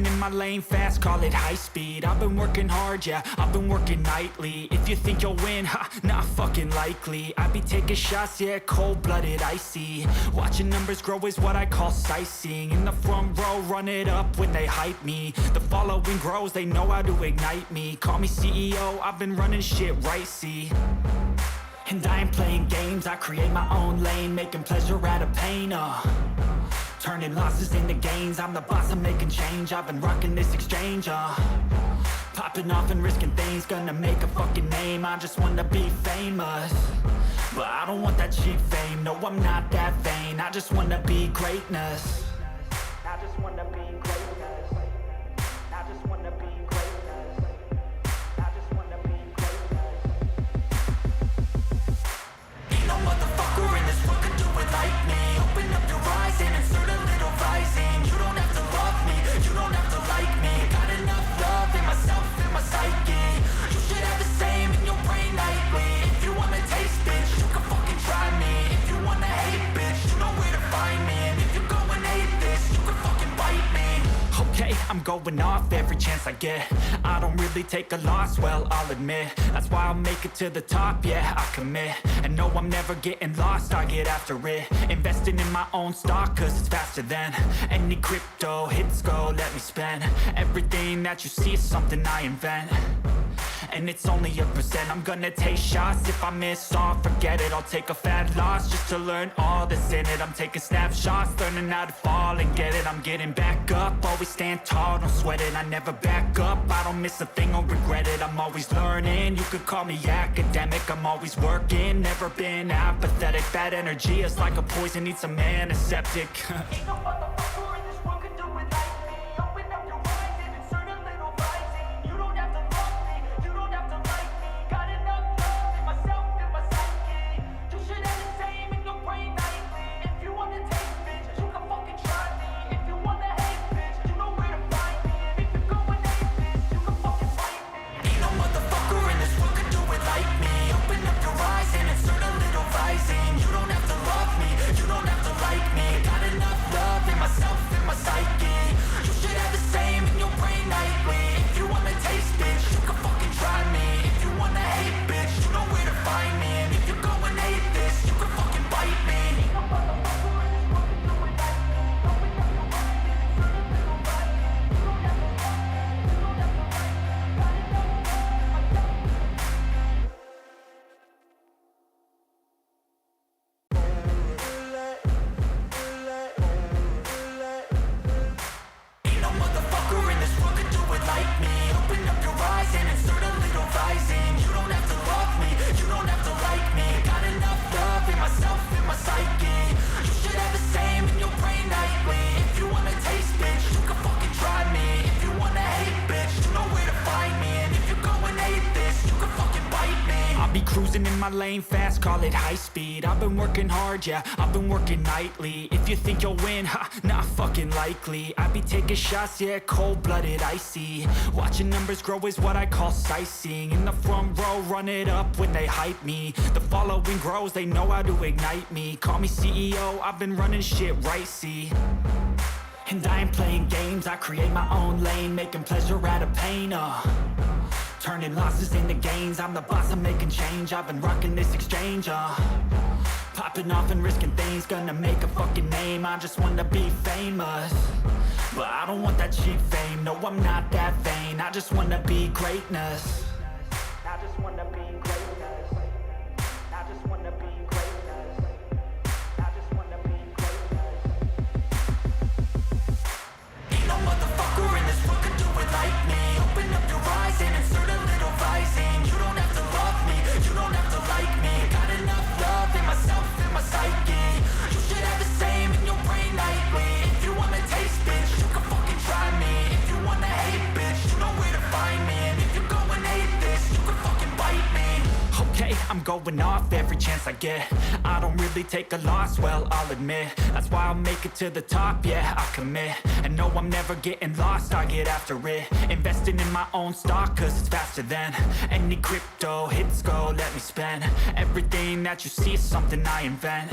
cruising in my lane fast, call it high speed. I've been working hard, yeah, I've been working nightly. If you think you'll win, ha, not fucking likely. I be taking shots, yeah, cold-blooded, icy. Watching numbers grow is what I call sightseeing. In the front row, run it up when they hype me. The following grows, they know how to ignite me. Call me CEO, I've been running shit right, see. And I ain't playing games, I create my own lane, making pleasure out of pain, turning losses into gains, I'm the boss, I'm making change. I've been rocking this exchange, popping off and risking things, gonna make a fucking name. I just wanna be famous, but I don't want that cheap fame. No, I'm not that vain, I just wanna be greatness. I just wanna be greatness. I just wanna be greatness. I just wanna be greatness. Ain't no motherfucker in this world could do it like me. Open up your eyes and insert a little rising. You don't have to love me, you don't have to like me. Got enough love in myself, in my psyche. You should have the same in your brain nightly. If you wanna taste, bitch, you can fucking try me. If you wanna hate, bitch, you know where to find me. And if you go and hate this, you can fucking bite me. Okay, I'm going off every chance I get. I don't really take a loss, well, I'll admit. That's why I'll make it to the top, yeah, I commit. And no, I'm never getting lost, I get after it. Investing in my own stock, cause it's faster than any crypto hits go, let me spend. Everything that you see is something I invent, and it's only a percent. I'm gonna take shots, if I miss all, forget it. I'll take a fat loss just to learn all that's in it. I'm taking snapshots, learning how to fall and get it. I'm getting back up, always stand tall, don't sweat it. I never back up, I don't miss a thing or regret it. I'm always learning, you could call me academic. I'm always working, never been apathetic. Bad energy is like a poison, need some antiseptic. Ain't no motherfucker in this world could do it like me. Open up your eyes and insert a little rising. You don't have to love me, you don't have to like me. Got enough love in myself, in my psyche. You should have the same in your brain nightly. If you wanna taste, bitch, you can fucking try me. If you wanna hate, bitch, you know where to find me. And if you go and hate this, you can fucking fight me. Ain't no motherfucker in this world could do it like me. Open up your eyes and insert a little rising. You don't have to love me, you don't have to like me. Got enough love in myself, in my psyche. You should have the same in your brain nightly. If you wanna taste, bitch, you can fucking try me. If you wanna hate, bitch, you know where to find me. And if you go and hate this, you can fucking bite me. Ain't no motherfucker in this world could do it like me. Open up your eyes and insert a little rising. You don't have to love me, you don't have to like me. Got enough love in myself. Ain't no motherfucker in this world could do it like me. Open up your eyes and insert a little rising. You don't have to love me, you don't have to like me. Got enough love in myself, in my psyche. You should have the same in your brain nightly. If you wanna taste, bitch, you can fucking try me. If you wanna hate, bitch, you know where to find me. And if you go and hate this, you can fucking bite me. I'll be cruising in my lane fast, call it high speed. I've been working hard, yeah, I've been working nightly. If you think you'll win, ha, not fucking likely. I be taking shots, yeah, cold-blooded, icy. Watching numbers grow is what I call sightseeing. In the front row, run it up when they hype me. The following grows, they know how to ignite me. Call me CEO, I've been running shit right, see. And I ain't playing games, I create my own lane, making pleasure out of pain, turning losses into gains, I'm the boss, I'm making change. I've been rocking this exchange, popping off and risking things, gonna make a fucking name. I just wanna be famous, but I don't want that cheap fame. No, I'm not that vain, I just wanna be greatness. I just wanna be greatness. I just wanna be greatness. I just wanna be greatness. Ain't no motherfucker in this world could do it like me. Open up your eyes and insert a little rising. You don't have to love me, you don't have to like me. Got enough love in myself, in my psyche. You should have the same in your brain nightly. If you wanna taste, bitch, you can fucking try me. If you wanna hate, bitch, you know where to find me. And if you go and hate this, you can fucking bite me. Okay, I'm going off every chance I get. I don't really take a loss, well, I'll admit. That's why I'll make it to the top, yeah, I commit. And no, I'm never getting lost, I get after it. Investing in my own stock, cause it's faster than any crypto hits go, let me spend. Everything that you see is something I invent,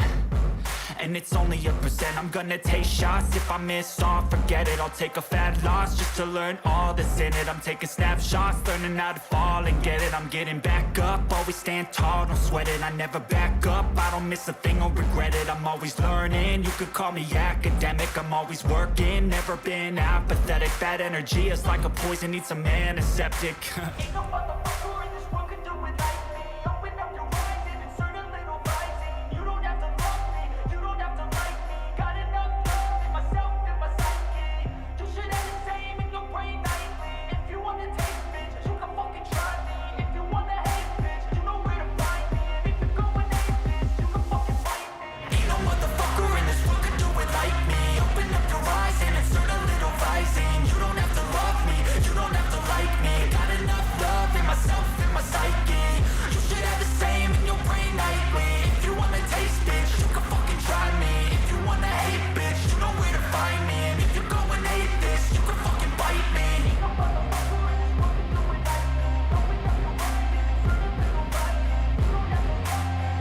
and it's only a percent. I'm gonna take shots, if I miss all, forget it. I'll take a fat loss just to learn all that's in it. I'm taking snapshots, learning how to fall and get it. I'm getting back up, always stand tall, don't sweat it. I never back up, I don't miss a thing or regret it. I'm always learning, you could call me academic. I'm always working, never been apathetic. Bad energy is like a poison, needs some antiseptic. Ain't no motherfucker in this world can do it like me. Open up your eyes and insert a little rising. You don't have to love me, you don't have to like me. Got enough love in myself and my psyche. You should have the same in your brain nightly. If you wanna taste, bitch, you can fucking try me. If you wanna hate, bitch, you know where to find me. And if you're going hate, bitch, you can fucking fight me. Ain't no motherfucker in this world can do it like me. Open up your eyes and insert a little rising. You don't have to love me, you don't have to like me. Got enough love in myself and my psyche. You should have the same in your brain nightly. If you wanna taste, bitch, you can fucking try me. If you wanna hate, bitch, you know where to find me. And if you're going hate this, you can fucking bite me. Ain't no motherfucker in this world can do it like me. Open up your eyes and insert a little rising. You don't have to love me,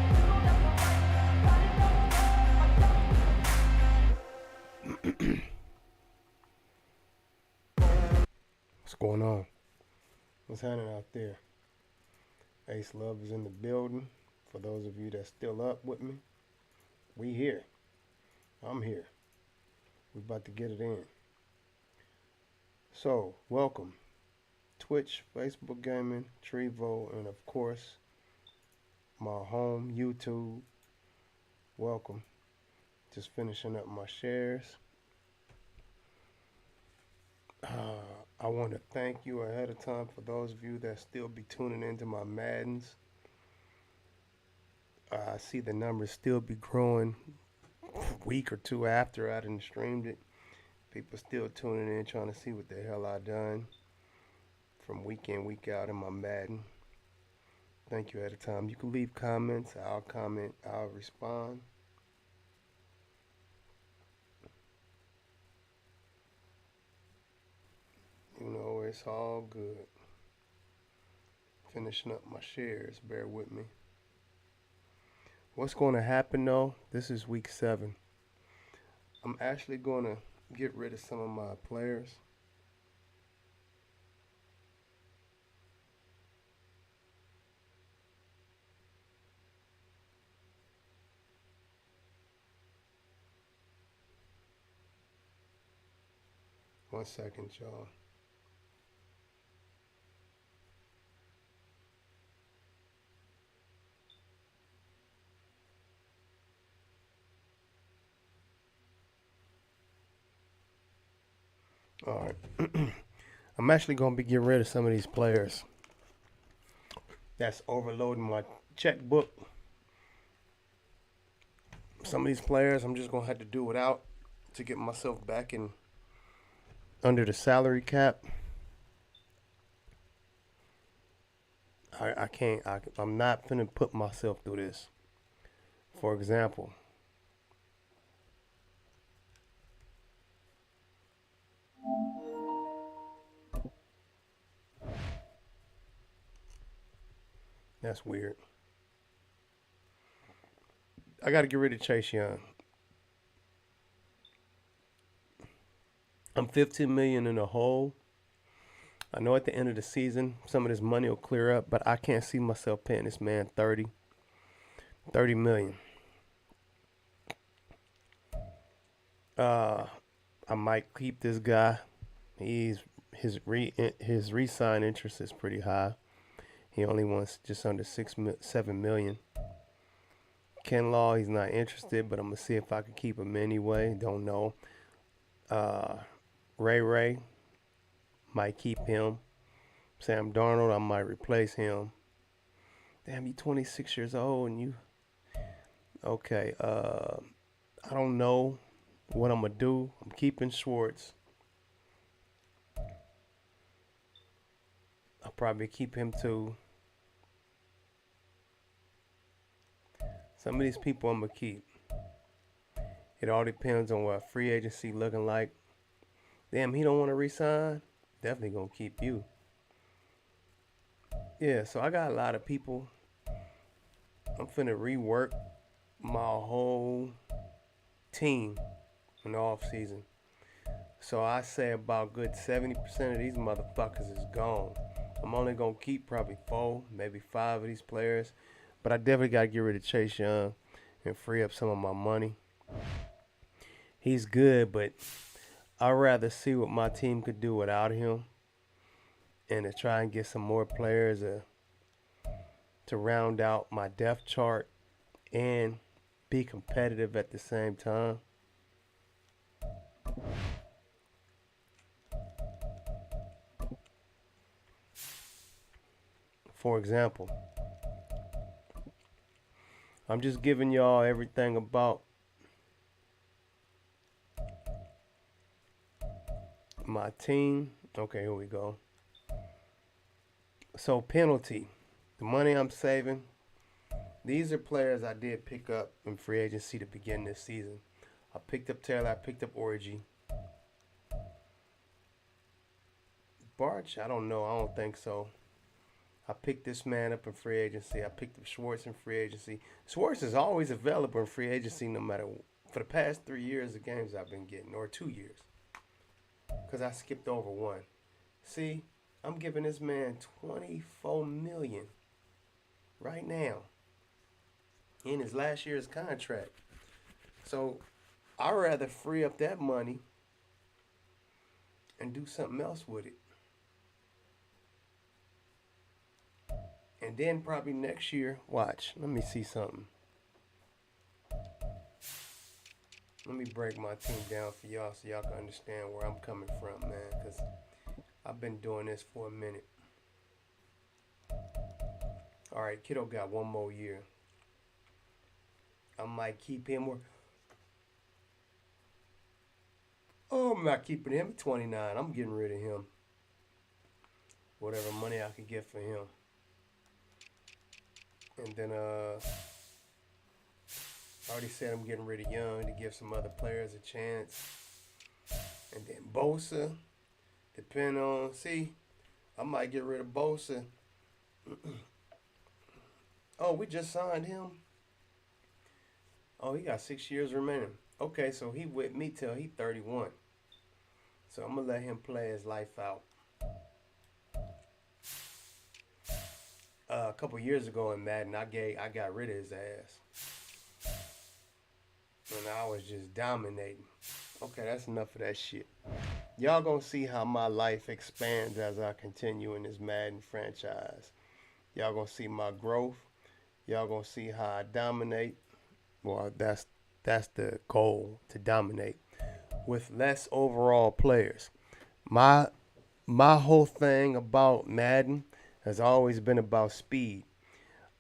you don't have to like me. Got enough love in myself. What's going on? What's happening out there? Ace Love is in the building. For those of you that's still up with me, we here. I'm here. We about to get it in. So, welcome. Twitch, Facebook Gaming, Trevo, and of course, my home, YouTube. Welcome. Just finishing up my shares. I want to thank you ahead of time for those of you that still be tuning into my Maddens. I see the numbers still be growing a week or two after I done streamed it. People still tuning in trying to see what the hell I done from week in, week out in my Madden. Thank you ahead of time. You can leave comments. I'll comment. I'll respond. You know, it's all good. Finishing up my shares, bear with me. What's going to happen though? This is week 7. I'm actually going to get rid of some of my players. One second, y'all. All right. I'm actually going to be getting rid of some of these players. That's overloading my checkbook. Some of these players I'm just going to have to do without to get myself back in under the salary cap. I can't. I'm not finna put myself through this. For example, that's weird. I got to get rid of Chase Young. I'm 15 million in the hole. I know at the end of the season, some of this money will clear up, but I can't see myself paying this man 30 million. I might keep this guy. His re-sign interest is pretty high. He only wants just under 7 million. Ken Law, he's not interested, but I'm gonna see if I can keep him anyway. Don't know. Ray might keep him. Sam Darnold, I might replace him. Damn, you 26 years old and you. Okay. I don't know what I'm gonna do. I'm keeping Schwartz. I'll probably keep him too. Some of these people I'm gonna keep. It all depends on what free agency looking like. Damn, he don't want to resign. Definitely gonna keep you. Yeah, so I got a lot of people. I'm finna rework my whole team in the off season. So I say about good 70% of these motherfuckers is gone. I'm only gonna keep probably 4, maybe 5 of these players, but I definitely gotta get rid of Chase Young and free up some of my money. He's good, but I'd rather see what my team could do without him, and to try and get some more players to round out my depth chart and be competitive at the same time. For example, I'm just giving y'all everything about my team. Okay, here we go. So penalty, the money I'm saving, these are players I did pick up in free agency to begin this season. I picked up Taylor, I picked up Orgy. Barch, I don't know, I don't think so. I picked this man up in free agency. I picked up Schwartz in free agency. Schwartz is always available in free agency no matter, for the past 3 years of games I've been getting, or 2 years. Because I skipped over 1. See, I'm giving this man $24 million right now in his last year's contract. So I'd rather free up that money and do something else with it. And then probably next year, watch, let me see something. Let me break my team down for y'all so y'all can understand where I'm coming from, man. Because I've been doing this for a minute. All right, kiddo got 1 more year. I might keep him or... Oh, I'm not keeping him at 29. I'm getting rid of him. Whatever money I can get for him. And then, I already said I'm getting rid of Young to give some other players a chance. And then Bosa, depending on, see, I might get rid of Bosa. Oh, we just signed him. Oh, he got 6 years remaining. Okay, so he with me till he 31. So I'm going to let him play his life out. A couple years ago in Madden, I got rid of his ass. And I was just dominating. Okay, that's enough of that shit. Y'all gonna see how my life expands as I continue in this Madden franchise. Y'all gonna see my growth. Y'all gonna see how I dominate. Well, that's the goal, to dominate with less overall players. My whole thing about Madden has always been about speed.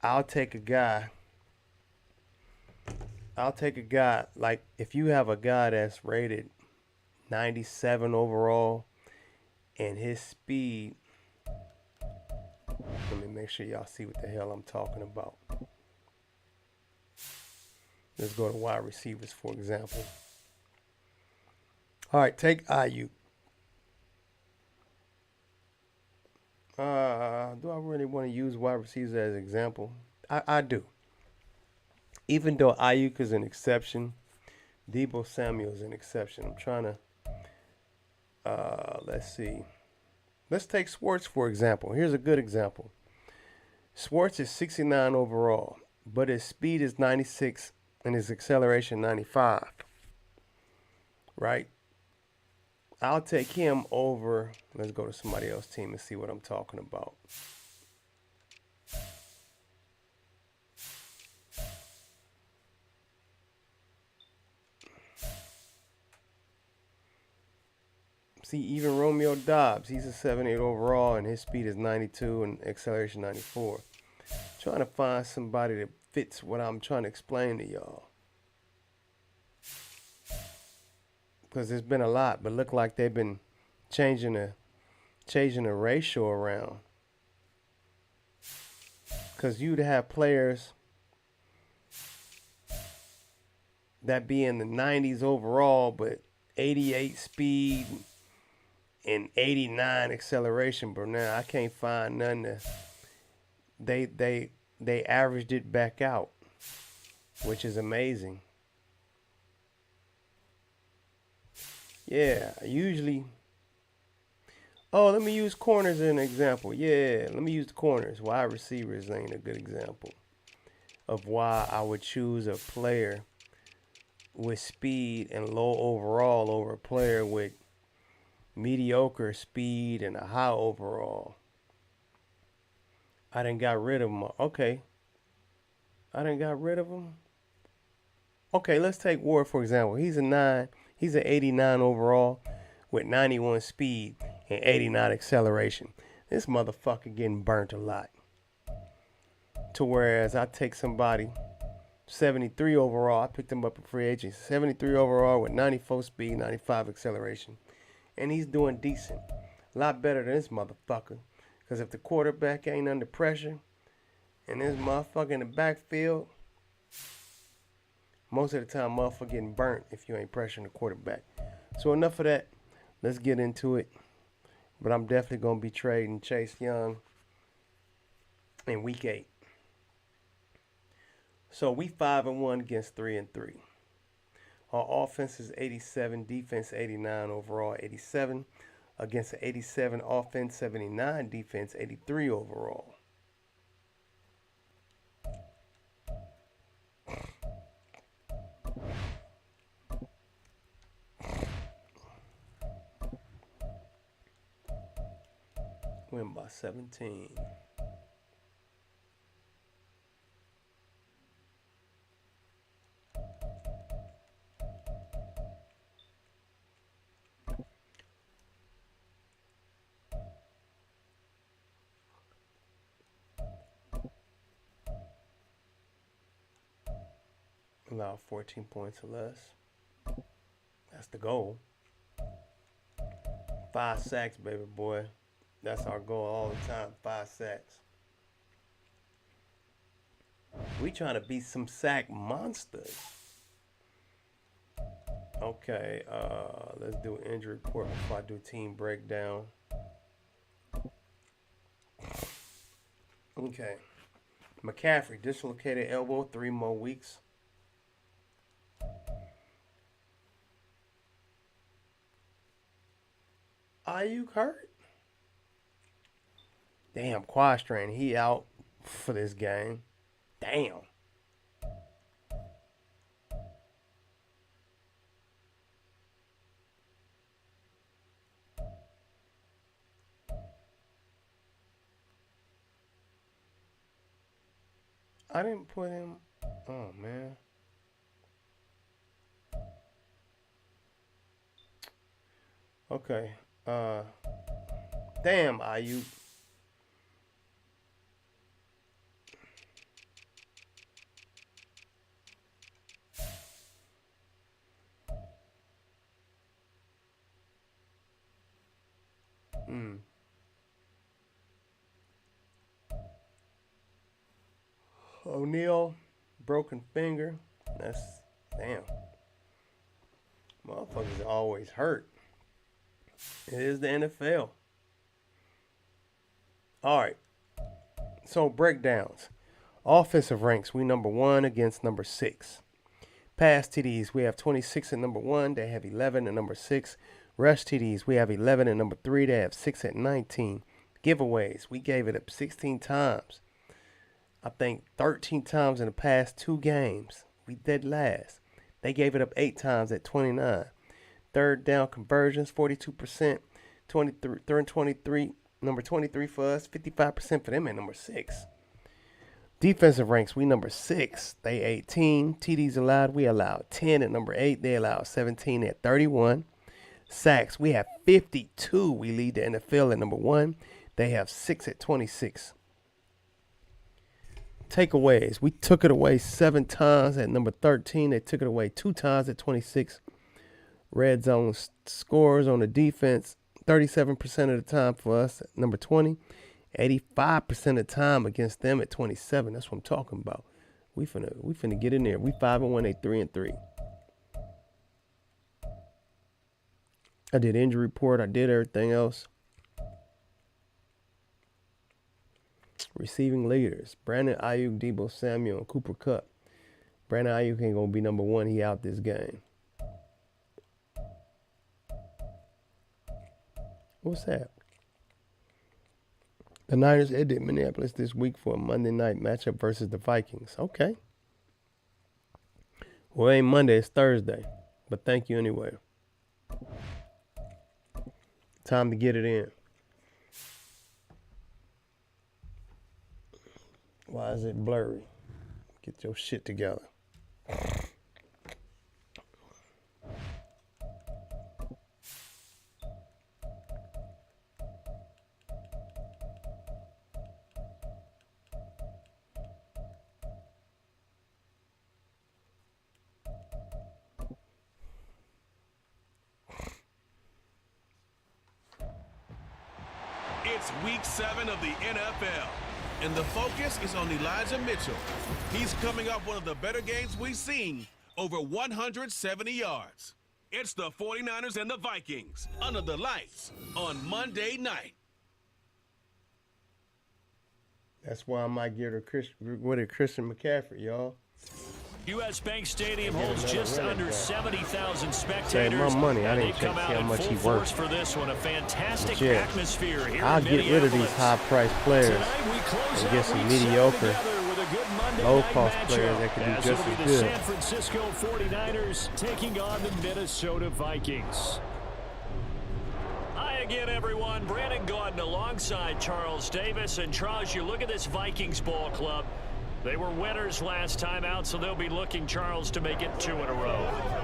I'll take a guy, like if you have a guy that's rated 97 overall and his speed, let me make sure y'all see what the hell I'm talking about. Let's go to wide receivers, for example. All right, take Ayuk. Do I really want to use wide receivers as an example? I do. Even though Ayuk is an exception, Deebo Samuel is an exception. I'm trying to, let's see. Let's take Schwartz, for example. Here's a good example. Schwartz is 69 overall, but his speed is 96 and his acceleration 95. Right? I'll take him over. Let's go to somebody else's team and see what I'm talking about. See, even Romeo Dobbs, he's a 78 overall, and his speed is 92 and acceleration 94. Trying to find somebody that fits what I'm trying to explain to y'all. Because there's been a lot, but look like they've been changing the ratio around. Because you'd have players that be in the 90s overall, but 88 speed and 89 acceleration. But now I can't find none that they averaged it back out, which is amazing. Yeah, usually. Oh, let me use corners as an example. Yeah, let me use the corners. Wide receivers ain't a good example of why I would choose a player with speed and low overall over a player with mediocre speed and a high overall. I done got rid of him. Okay, I done got rid of him. Okay, let's take Ward for example. He's a 9. He's an 89 overall with 91 speed and 89 acceleration. This motherfucker getting burnt a lot. To whereas I take somebody 73 overall, I picked him up in free agency. 73 overall with 94 speed, 95 acceleration. And he's doing decent. A lot better than this motherfucker. Because if the quarterback ain't under pressure and this motherfucker in the backfield, most of the time motherfucker getting burnt if you ain't pressuring the quarterback. So enough of that. Let's get into it. But I'm definitely going to be trading Chase Young in week 8. So we 5-1 against 3-3. Our offense is 87, defense 89, overall 87. Against an 87 offense, 79 defense, 83 overall. Win by 17. Allow 14 points or less. That's the goal. 5 sacks, baby boy. That's our goal all the time. 5 sacks. We trying to be some sack monsters. Okay, let's do an injury report before I do team breakdown. Okay. McCaffrey, dislocated elbow, 3 more weeks. Ayuk hurt? Damn, quad strain. He out for this game. Damn. I didn't put him. Oh, man. Okay. Damn, Ayuk. O'Neal, broken finger. That's damn. Motherfuckers always hurt. It is the NFL. All right. So breakdowns. Offensive ranks, we number 1 against number 6. Pass TDs, we have 26 at number 1. They have 11 at number 6. Rush TDs, we have 11 at number 3. They have 6 at 19. Giveaways, we gave it up 16 times. I think 13 times in the past 2 games. We did last. They gave it up 8 times at 29. Third down conversions, 42%. 23, third and 23, number 23 for us. 55% for them at number 6. Defensive ranks, we number 6. They 18. TDs allowed, we allowed 10 at number 8. They allowed 17 at 31. Sacks, we have 52. We lead the NFL at number 1. They have 6 at 26. Takeaways, we took it away 7 times at number 13. They took it away 2 times at 26. Red zone scores on the defense, 37% of the time for us at number 20. 85% of the time against them at 27. That's what I'm talking about. We finna get in there. We 5-1, they 3-3. I did injury report. I did everything else. Receiving leaders: Brandon Ayuk, Deebo Samuel, and Cooper Kupp. Brandon Ayuk ain't gonna be number 1. He out this game. What's that? The Niners headed Minneapolis this week for a Monday night matchup versus the Vikings. Okay. Well, it ain't Monday, it's Thursday. But thank you anyway. Time to get it in. Why is it blurry? Get your shit together. It's week 7 of the NFL, and the focus is on Elijah Mitchell. He's coming off one of the better games we've seen, over 170 yards. It's the 49ers and the Vikings under the lights on Monday night. That's why I might get a Christion Mcaffrey, y'all. U.S. Bank Stadium holds just under 70,000 spectators. Save my money. I didn't check check how much he worth for this one. A fantastic yeah. atmosphere here. I'll get rid of these high-priced players and get some mediocre, low-cost players that can do just as good. San Francisco 49ers taking on the Minnesota Vikings. Hi again, everyone. Brandon Gaudin alongside Charles Davis. And Charles, you look at this Vikings ball club. They were winners last time out, so they'll be looking, Charles, to make it 2 in a row.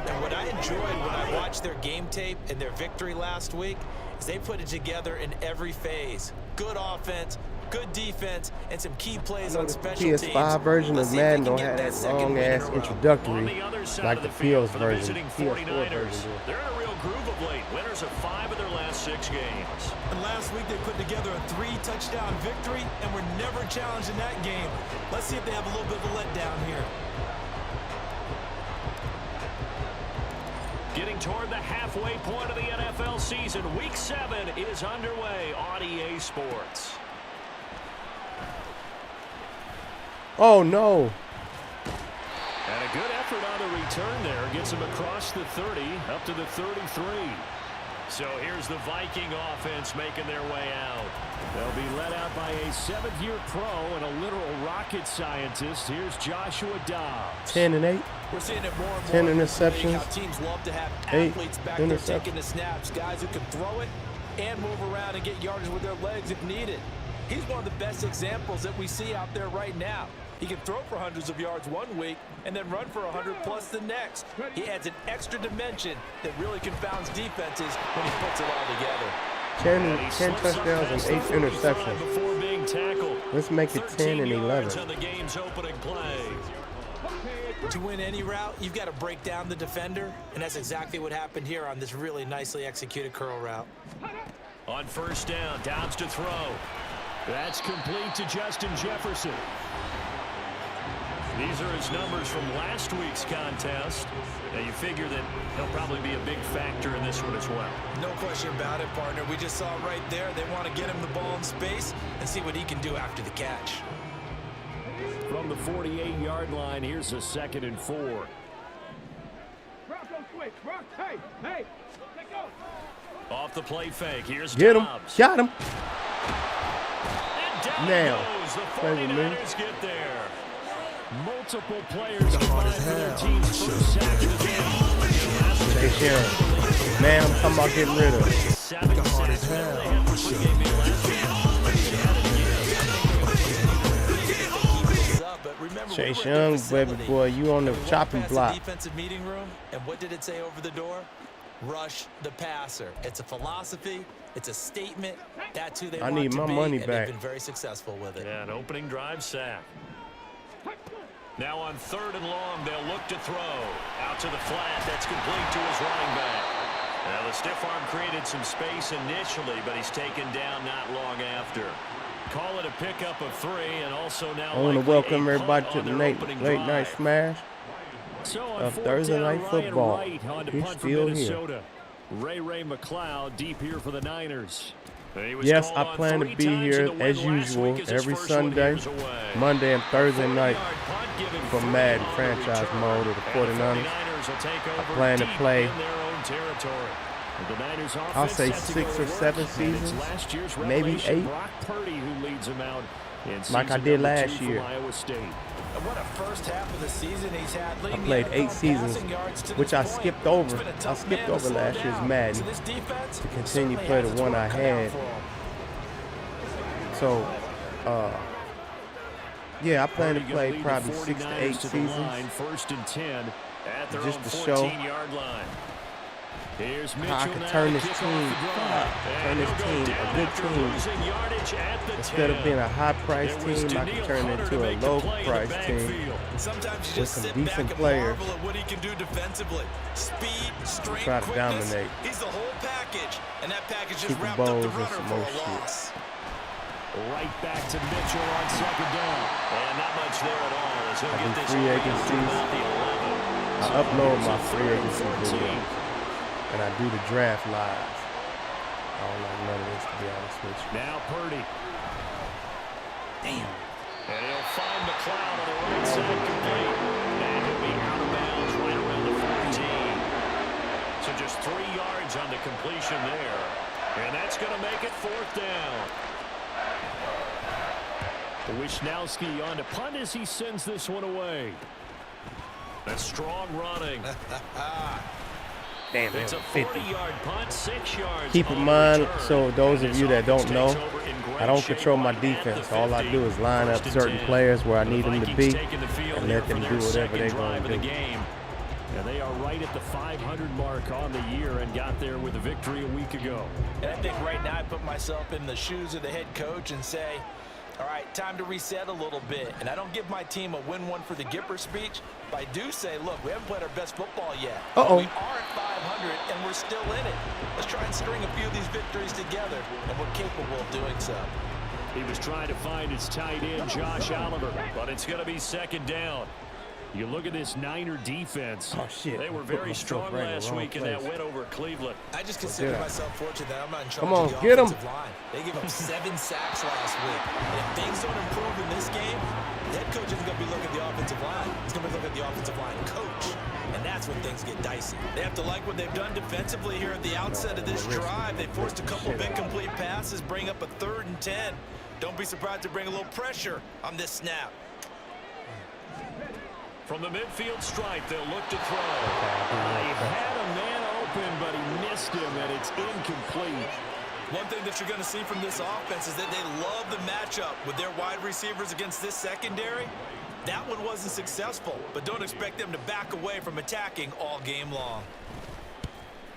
And what I enjoyed when I watched their game tape and their victory last week is they put it together in every phase. Good offense, good defense, and some key plays on special teams. PS5 version of Madden don't have that long-ass introductory like the PS version. They're in a real groove of late. Winners of 5 of their last 6 games. And last week they put together a 3-touchdown victory and were never challenged in that game. Let's see if they have a little bit of a letdown here. Getting toward the halfway point of the NFL season. Week 7 is underway on EA Sports. Oh, no. And a good effort on the return there. Gets him across the 30, up to the 33. So here's the Viking offense making their way out. They'll be led out by a 7th-year pro and a literal rocket scientist. Here's Joshua Dobbs. 10 and 8. We're seeing it more and more. 10 interceptions. How teams love to have 8 athletes back there taking the snaps, guys who can throw it and move around and get yardage with their legs if needed. He's one of the best examples that we see out there right now. He can throw for hundreds of yards one week and then run for 100+ the next. He adds an extra dimension that really confounds defenses when he puts it all together. 10 touchdowns and 8 interceptions. Before being tackled. Let's make it 10 and 11. On the game's opening play. To win any route, you've got to break down the defender, and that's exactly what happened here on this really nicely executed curl route. On first down, Dobbs to throw. That's complete to Justin Jefferson. These are his numbers from last week's contest. Now you figure that he'll probably be a big factor in this one as well. No question about it, partner. We just saw right there. They want to get him the ball in space and see what he can do after the catch. From the 48-yard line, here's a 2nd and 4. Hey. Off the play fake, here's Get him. Dobbs. Got him. And down Now. goes. The Play with me. 49ers get there. Multiple players combined for their team's first sack of the game. Hey, Sharon. Man, I'm talking about getting rid of it. 7 sacks. They had the pregame meeting last week. Chase Young, baby boy, you on the chopping block. Defensive meeting room, and what did it say over the door? Rush the passer. It's a philosophy. It's a statement. That's who they want to be. I need my money and back. they've been very successful with it. Yeah, an opening drive sack. Now on 3rd and long, they'll look to throw. Out to the flat. That's complete to his running back. Now the stiff arm created some space initially, but he's taken down not long after. Call it a pickup of 3, and also now I want to welcome everybody to the late night smash of Thursday Night Football. He's still here. Ray McLeod deep here for the Niners. Yes, I plan to be here as usual every Sunday, Monday, and Thursday night for Madden franchise mode of the 49ers. I plan to play The Niners I'll offense say set to 6 go or to 7 work, and it's seasons, last year's maybe revelation, 8. Brock Purdy, who leads them out in Like I season did number last 2 year. from Iowa State. And what a first half of the season he's had. I played 8 seasons, which I skipped over. I skipped over last year's Madden to continue to play the one I had. So, yeah, I plan to play probably 6 to 8 seasons. First and 10 at their Just own to show 14-yard line. Here's how I Mitchell can now turn to this kick team, off the drive. turn this And he'll team go a down good after team. losing yardage at the Instead of 10. being a high-priced It was team, I can Daniil turn it Hunter into to a make the play in the low-priced team backfield. Sometimes you with just some sit back decent and players. marvel at what he can do defensively. Speed, strength, Try to quickness. dominate. He's the whole package, and that package just Super wrapped up the Bowls and runner some for more a shit. loss. Right back to Mitchell on second down. And not much there at all as he'll I get do this free down to agencies. about the 11. I So upload here's my a free 3rd and agency 14. videos, and I do the draft live. I don't like none of this, to be honest with you. Now Purdy. Damn. And he'll find McLeod on the right side complete. And he'll be out of bounds right around the 14. So just 3 yards on the completion there. And that's going to make it 4th down. Wishnowski on to punt as he sends this one away. That's strong running. Damn, It's a 50. 40-yard punt, 6 yards. Keep in on mind, return. so those of you that don't know, Takes over in great I don't shape control my right at the defense. All I 50. do is line up 1st and certain 10. players where I The need them to Vikings be taking the field and here let them for do their whatever they're second going drive to of do. the game. And they are right at the 500 mark on the year and got there with a victory a week ago. And I think right now I put myself in the shoes of the head coach and say, all right, time to reset a little bit. And I don't give my team a win one for the Gipper speech, but I do say, look, we haven't played our best football yet. Uh-oh. We are at 500, and we're still in it. Let's try and string a few of these victories together, and we're capable of doing so. He was trying to find his tight end, Josh Oliver, but it's going to be 2nd down. You look at this Niner defense. Oh, shit. They were I put very myself strong right in the last wrong week in that place. win over Cleveland. I just consider Yeah. myself fortunate that I'm not in charge Come on, of the get 'em. offensive line. They gave up 7 sacks last week. And if things don't improve in this game, the head coach isn't going to be looking at the offensive line. He's going to be looking at the offensive line coach. And that's when things get dicey. They have to like what they've done defensively here at the outset of this drive. They forced a couple of incomplete passes, bring up a 3rd and 10. Don't be surprised to bring a little pressure on this snap. From the midfield stripe, they'll look to throw. He had a man open, but he missed him, and it's incomplete. One thing that you're going to see from this offense is that they love the matchup with their wide receivers against this secondary. That one wasn't successful, but don't expect them to back away from attacking all game long.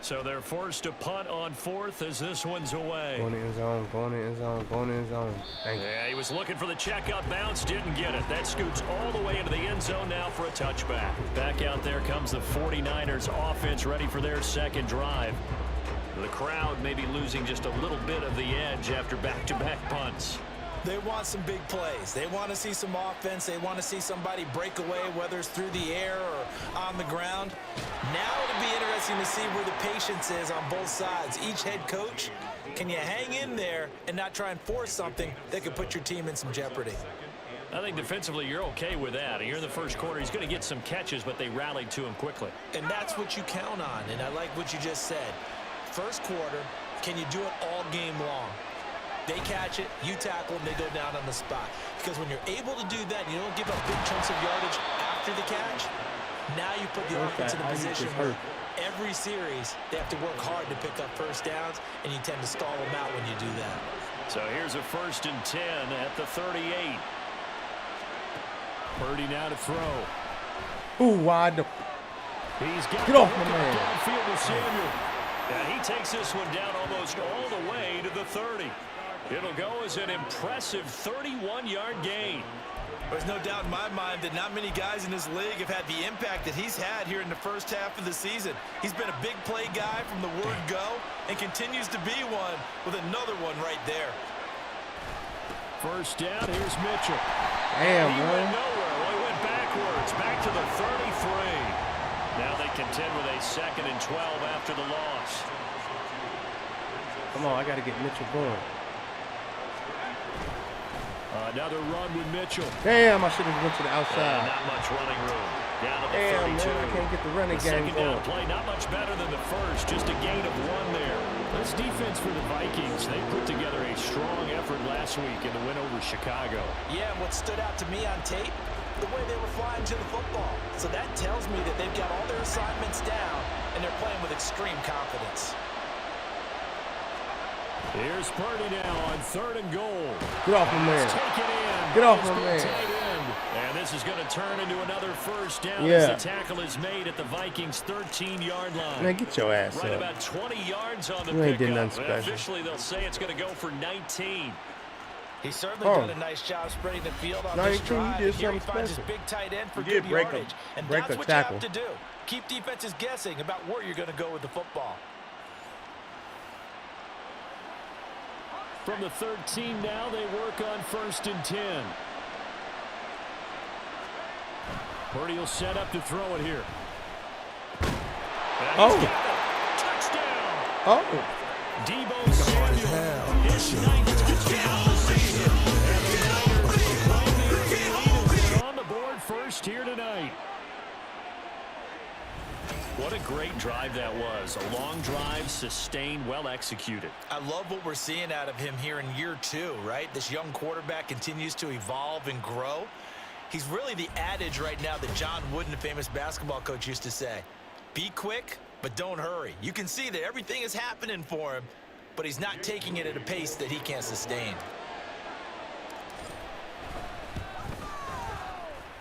So they're forced to punt on 4th as this one's away. Going in zone, going in zone, going in zone. Thank you. Yeah, he was looking for the checkout bounce, didn't get it. That scoots all the way into the end zone now for a touchback. Back out there comes the 49ers offense ready for their 2nd drive. The crowd may be losing just a little bit of the edge after back-to-back punts. They want some big plays. They want to see some offense. They want to see somebody break away, whether it's through the air or on the ground. Now it'll be interesting to see where the patience is on both sides. Each head coach, can you hang in there and not try and force something that could put your team in some jeopardy? I think defensively you're okay with that. Here in the 1st quarter, he's going to get some catches, but they rallied to him quickly. And that's what you count on, and I like what you just said. 1st quarter, can you do it all game long? They catch it, you tackle them, they go down on the spot. Because when you're able to do that, you don't give up big chunks of yardage after the catch. Now you put the offense in a position where every series they have to work hard to pick up 1st downs, and you tend to stall them out when you do that. So here's a 1st and 10 at the 38. Purdy now to throw. Ooh, wide. He's got Get off my man. downfield with Samuel. And he takes this one down almost all the way to the 30. It'll go as an impressive 31-yard gain. There's no doubt in my mind that not many guys in this league have had the impact that he's had here in the 1st half of the season. He's been a big play guy from the word go and continues to be one with another one right there. 1st down, here's Mitchell. Damn, He went man. nowhere. Well, he went backwards, back to the 33. Now they contend with a 2nd and 12 after the loss. Come on, I got to get Mitchell going. Another run with Mitchell. Damn, I should have went to the outside. Not much running room. Down to the Damn, 32. man, I can't get the running The game 2nd down going. play, not much better than the 1st. Just a gain of 1 this defense for the Vikings, they put together a strong effort last week in the win over Chicago. Yeah, and what stood out to me on tape, the way they were flying to the football. So that tells me that they've got all their assignments down, and they're playing with extreme confidence. Here's Purdy now on 3rd and goal. Get off him, man. Take it in. Get off It's him, been man. tight end. And this is going to turn into another first down Yeah. as the tackle is made at the Vikings' 13-yard line. Man, get your ass Right up. about 20 yards on the You ain't did pickup. nothing special. Officially, they'll say it's going to go for 19. He's certainly Oh. done a nice job spreading the field on 19, this you drive. did Here he something finds his special. big tight end for You did good break a- yardage. And break that's a what tackle. you have to do. Keep defenses guessing about where you're going to go with the football. From the 13 now, they work on 1st and 10. Purdy will set up to throw it here. And Oh. he's got it. Touchdown. Oh. Deebo Samuel, his 9th touchdown of the season. And the Niners claim the early lead is on the board first here tonight. What a great drive that was. A long drive, sustained, well executed. I love what we're seeing out of him here in year 2, right? This young quarterback continues to evolve and grow. He's really the adage right now that John Wooden, the famous basketball coach, used to say. Be quick, but don't hurry. You can see that everything is happening for him, but he's not taking it at a pace that he can't sustain.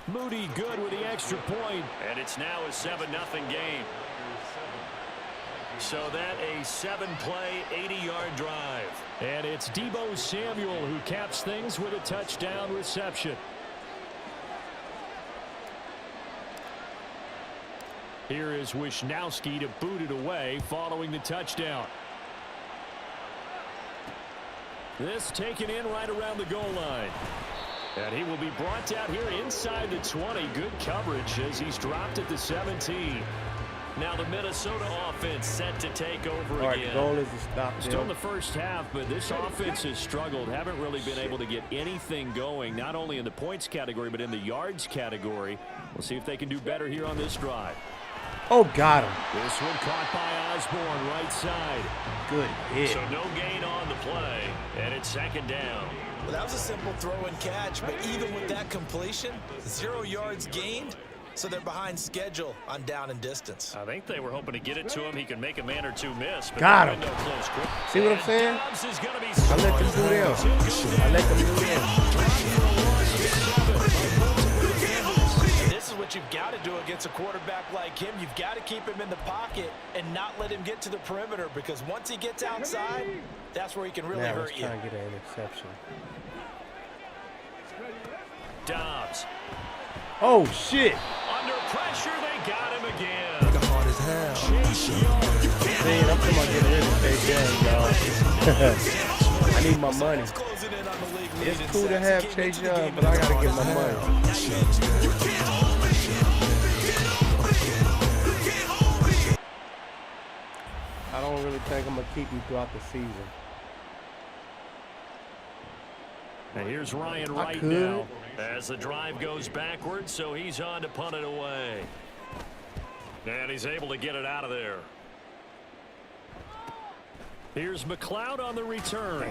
Moody good with the extra point. And it's now a 7-0 game. So that a 7-play, 80-yard drive. And it's Deebo Samuel who caps things with a touchdown reception. Here is Wisnowski to boot it away following the touchdown. This taken in right around the goal line. And he will be brought down here inside the 20. Good coverage as he's dropped at the 17. Now the Minnesota offense set to take over All right, again. the goal is to stop Still in them. the first half, but this offense has struggled. Haven't really been able to get anything going, not only in the points category, but in the yards category. We'll see if they can do better here on this drive. Oh, got him. This one caught by Osborne, right side. Good hit. So no gain on the play, and it's 2nd down. Well, that was a simple throw and catch, but even with that completion, 0 yards gained, so they're behind schedule on down and distance. I think they were hoping to get it to him. He could make a man or two miss. But Got the him. window closed quick. See what I'm saying? Dobbs is gonna be I let them do them. I let them do them. And this is what you've got to do against a quarterback like him. You've got to keep him in the pocket and not let him get to the perimeter, because once he gets outside, that's where he can really Now hurt let's you. try and get an interception. Dobbs. Oh, shit. Under pressure, they got him again. See, I'm talking about getting rid of Chase Young, y'all. I need my money. Closing in on the league lead It's in cool to sacks. have He came Chase into the Young, game but I gotta get my money. I don't really think I'm gonna keep him throughout the season. And here's Ryan Wright could. now as the drive goes backwards, so he's on to punt it away. And he's able to get it out of there. Here's McLeod on the return.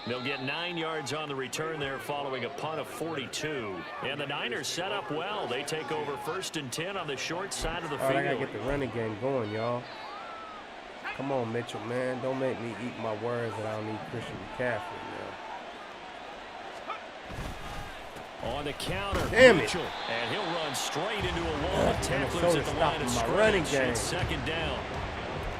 They'll get 9 yards on the return there following a punt of 42. And the Niners set up well. They take over 1st and 10 on the short side of the All right, I gotta field. get the running game going, y'all. Come on, Mitchell, man. Don't make me eat my words that I don't need Christion Mcaffrey, man. On the counter, Damn it. Mitchell. And he'll run straight into a wall of tacklers Minnesota's at the line of stopping my running scrimmage. game. It's 2nd down.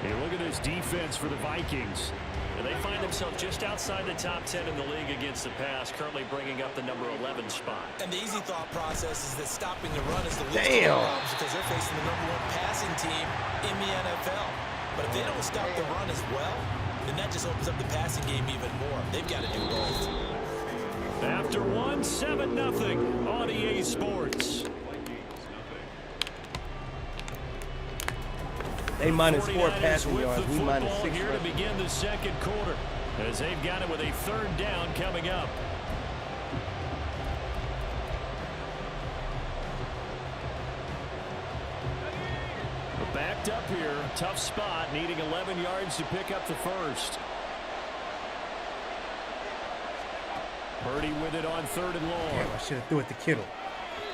Hey, look at this defense for the Vikings. And they find themselves just outside the top 10 in the league against the pass, currently bringing up the number 11 spot. And the easy thought process is that stopping the run is the least of Damn. the problems, because they're facing the #1 passing team in the NFL. But if they don't stop the run as well, then that just opens up the passing game even more. They've got to do both. After 1, 7-0 on EA Sports. They minus 4 49ers passing with yards. the We minus football 6. here to begin the 2nd quarter, as they've got it with a 3rd down coming up. The back picked up here. Tough spot, needing 11 yards to pick up the first. Purdy with it on 3rd and long. Damn, I should have threw it to Kittle.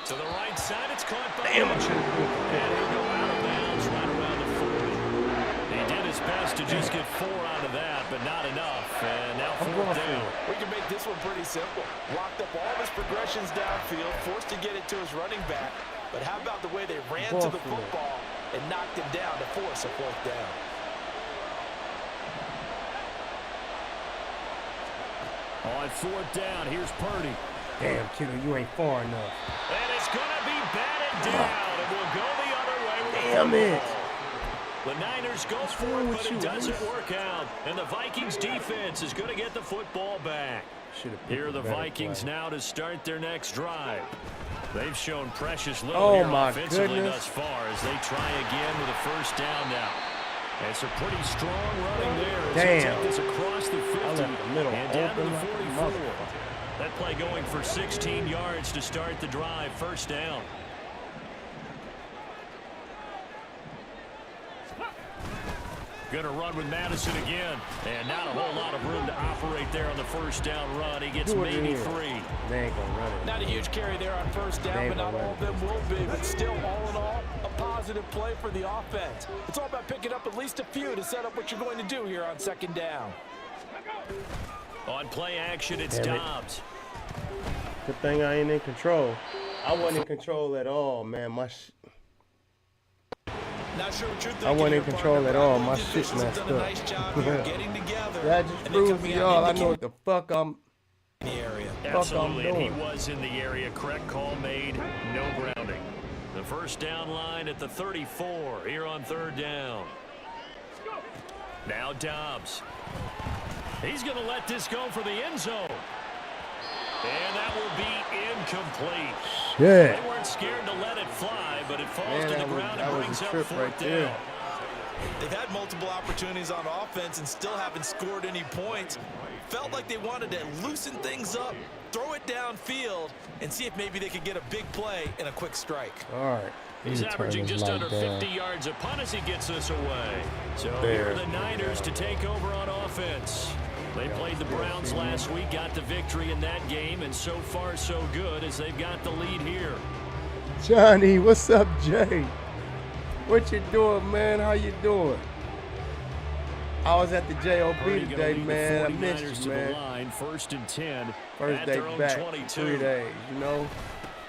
To the right side, it's caught by Damn, I Mitchell. should have threw it to And he'll go out of bounds right around the 40. He did his best to just get 4 out of that, but not enough. And now 4th down. We can make this one pretty simple. Locked up all of his progressions downfield, forced to get it to his running back. But how about the way they ran to the football and knocked him down to force a 4th down? On 4th down, here's Purdy. Damn, Kittle, you ain't far enough. And it's going to be batted down. And we'll go the other way with Damn it. The Niners go for it, but it doesn't work out. And the Vikings defense is going to get the football back. Here are the Vikings now to start their next drive. They've shown precious little here offensively thus far as they try again with a 1st down now. It's a pretty strong running there as they take this across the 50 and down to the 44. That play going for 16 yards to start the drive. 1st down. Going to run with Madison again. And not a whole lot of room to operate there on the 1st down run. He gets maybe 3. They ain't going to run it. Not a huge carry there on 1st down, but not all of them will be. But still, all in all, a positive play for the offense. It's all about picking up at least a few to set up what you're going to do here on 2nd down. On play action, it's Dobbs. Good thing I ain't in control. I wasn't in control at all, man. Not sure what you're thinking. I wasn't in here, control partner, at but all. I My think shit the officials have messed done a up. nice job here getting together. That just and proves to coming out y'all I in the know what the fuck I'm area. Absolutely, and he doing. was in the area. Correct call made. No grounding. The 1st down line at the 34 here on 3rd down. Now Dobbs. He's going to let this go for the end zone. And that will be incomplete. Shit. They weren't scared to let it fly, but it falls to the ground and brings up 4th down. They've had multiple opportunities on offense and still haven't scored any points. Felt like they wanted to loosen things up, throw it downfield, and see if maybe they could get a big play and a quick strike. All right. He's averaging just under 50 yards a punt as he gets this away. So here are the Niners to take over on offense. They played the Browns last week, got the victory in that game, and so far so good as they've got the lead here. Johnny, what's up, Jay? What you doing, man? How you doing? I was at the JOB today, man. I missed you, man. Line, 1st and 10. First day back, 3 days, you know.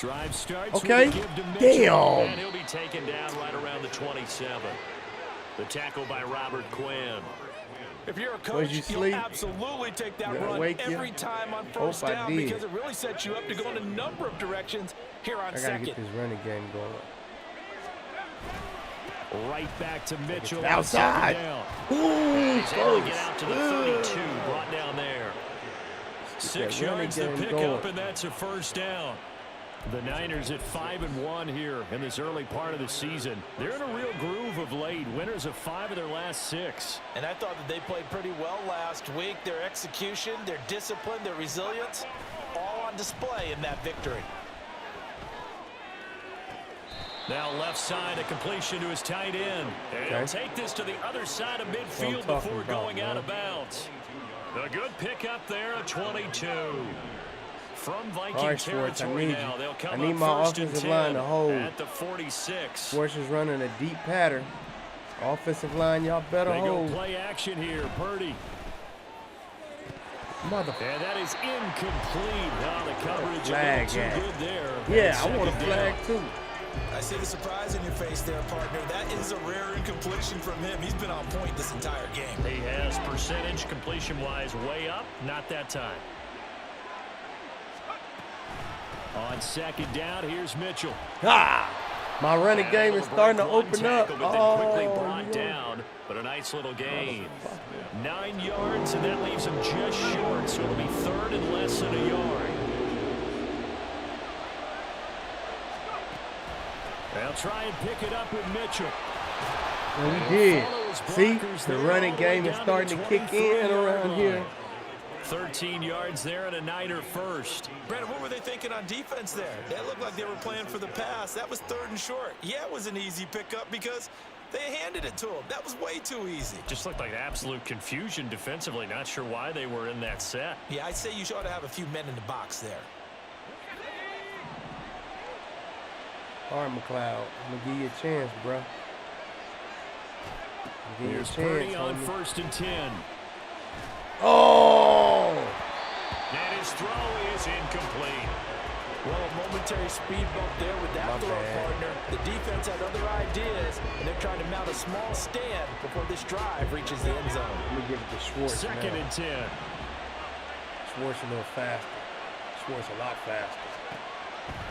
Drive starts. Okay. Damn. And he'll be taken down right around the 27. The tackle by Robert Quinn. If you're a coach, you'll absolutely take that run every time on 1st down because it really sets you up to go in a number of directions here on 2nd. I gotta get this running game going. Right back to Mitchell. Outside. Ooh, he's able to get out to the 32. Brought down there. 6 yards to pick up, and that's a 1st down. The Niners at 5-1 here in this early part of the season. They're in a real groove of late. Winners of 5 of their last 6. And I thought that they played pretty well last week. Their execution, their discipline, their resilience, all on display in that victory. Now left side, a completion to his tight end. And he'll take this to the other side of midfield before going out of bounds. A good pickup there, a 22. From Viking territory now, they'll come I need my offensive line to hold. At the 46. Forces running a deep pattern. Offensive line, y'all better hold. They go play action here, Purdy. Motherfucker. And that is incomplete. Now the coverage flag, too good there. Yeah, I want a flag too. I see the surprise in your face there, partner. That is a rare incompletion from him. He's been on point this entire game. He has percentage completion-wise way up. Not that time. On 2nd down, here's Mitchell. My running game is starting to open up. Quickly brought down, but a nice little gain. 9 yards, and that leaves him just short, so it'll be 3rd and less than a yard. They'll try and pick it up with Mitchell. And we did. See, the running game is starting to kick in around here. 13 yards there and a Niner first. Brandon, what were they thinking on defense there? It looked like they were playing for the pass. That was 3rd and short. Yeah, it was an easy pickup because They handed it to him. That was way too easy. Just looked like absolute confusion defensively. Not sure why they were in that set. Yeah, I'd say you ought to have a few men in the box there. All right, McLeod. I'm going to give you a chance, bro. Here's Purdy on 1st and 10. Oh! And his throw is incomplete. Well, a momentary speed bump there with that throw partner. The defense had other ideas, and they're trying to mount a small stand before this drive reaches the end zone. Let me give it to Schwartz. 2nd and 10. Schwartz a little faster. Schwartz a lot faster.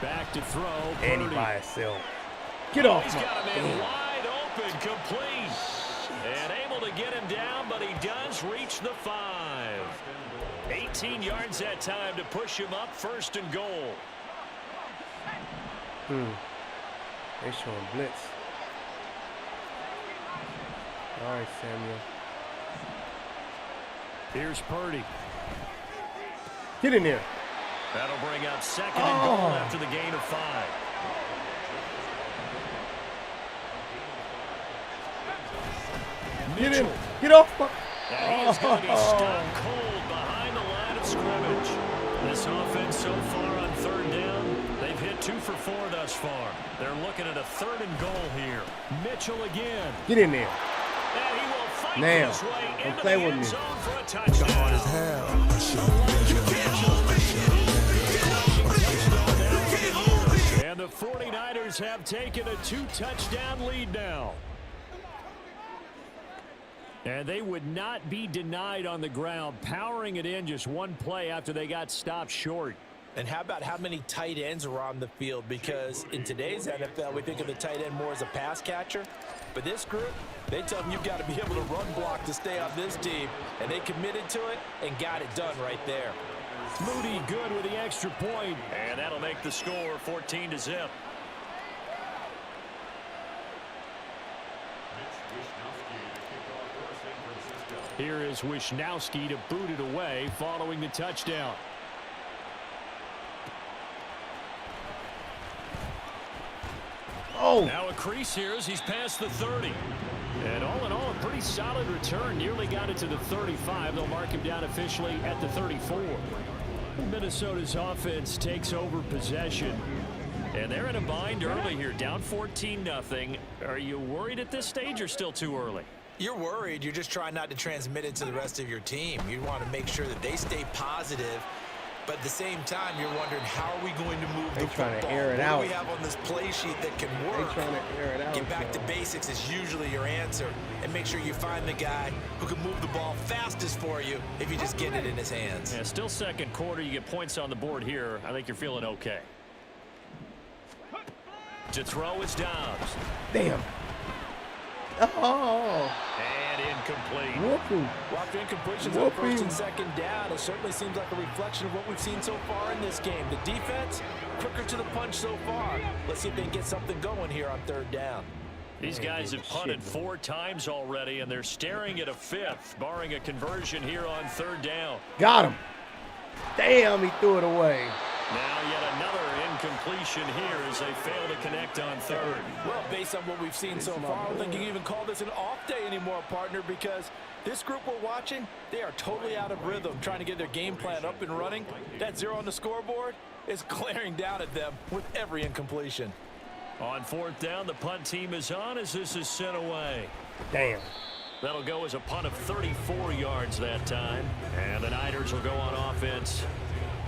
Back to throw. And he Purdy. by himself. Get off He's my got him in damn. wide open, complete. And able to get him down, but he does reach the 5. 18 yards that time to push him up, 1st and goal. They showing blitz. All right, Samuel. Here's Purdy. Get in there. That'll bring up 2nd and goal after the gain of 5. Get in. Get off my... And he's going to be stopped cold behind the line of scrimmage. This offense so far on 3rd down, they've hit 2 for 4 thus far. They're looking at a 3rd and goal here. Mitchell again. Get in there. And he will fight Now, his way don't into play the with end me. zone for a touchdown. And the 49ers have taken a 2-touchdown lead now. And they would not be denied on the ground, powering it in just one play after they got stopped short. And how about how many tight ends are on the field? Because in today's NFL, we think of the tight end more as a pass catcher. But this group, they tell them you've got to be able to run block to stay on this team. And they committed to it and got it done right there. Moody good with the extra point. And that'll make the score 14-0. Here is Wisnowski to boot it away following the touchdown. Oh! Now a crease here as he's past the 30. And all in all, a pretty solid return. Nearly got it to the 35. They'll mark him down officially at the 34. Minnesota's offense takes over possession. And they're in a bind early here, down 14-0. Are you worried at this stage or still too early? You're worried. You're just trying not to transmit it to the rest of your team. You want to make sure that they stay positive. But at the same time, you're wondering, how are we going to move the football? Trying to air it what out. do we have on this play sheet that can work? They trying to air it out. Get back to basics is usually your answer. And make sure you find the guy who can move the ball fastest for you if you just get it in his hands. Yeah, still 2nd quarter. You get points on the board here. I think you're feeling okay. To throw is Dobbs. Damn. Oh. And incomplete. Whooping. Well, after incompletions on 1st and 2nd down, it certainly seems like a reflection of what we've seen so far in this game. The defense, quicker to the punch so far. Let's see if they can get something going here on 3rd down. These guys have punted 4 times already, and they're staring at a 5th, barring a conversion here on 3rd down. Got him. Damn, he threw it away. Now yet another incompletion here as they fail to connect on 3rd. Well, based on what we've seen so far, I don't think you can even call this an off day anymore, partner, because this group we're watching, they are totally out of rhythm, trying to get their game plan up and running. That 0 on the scoreboard is glaring down at them with every incompletion. On 4th down, the punt team is on as this is sent away. Damn. That'll go as a punt of 34 yards that time. And the Niners will go on offense,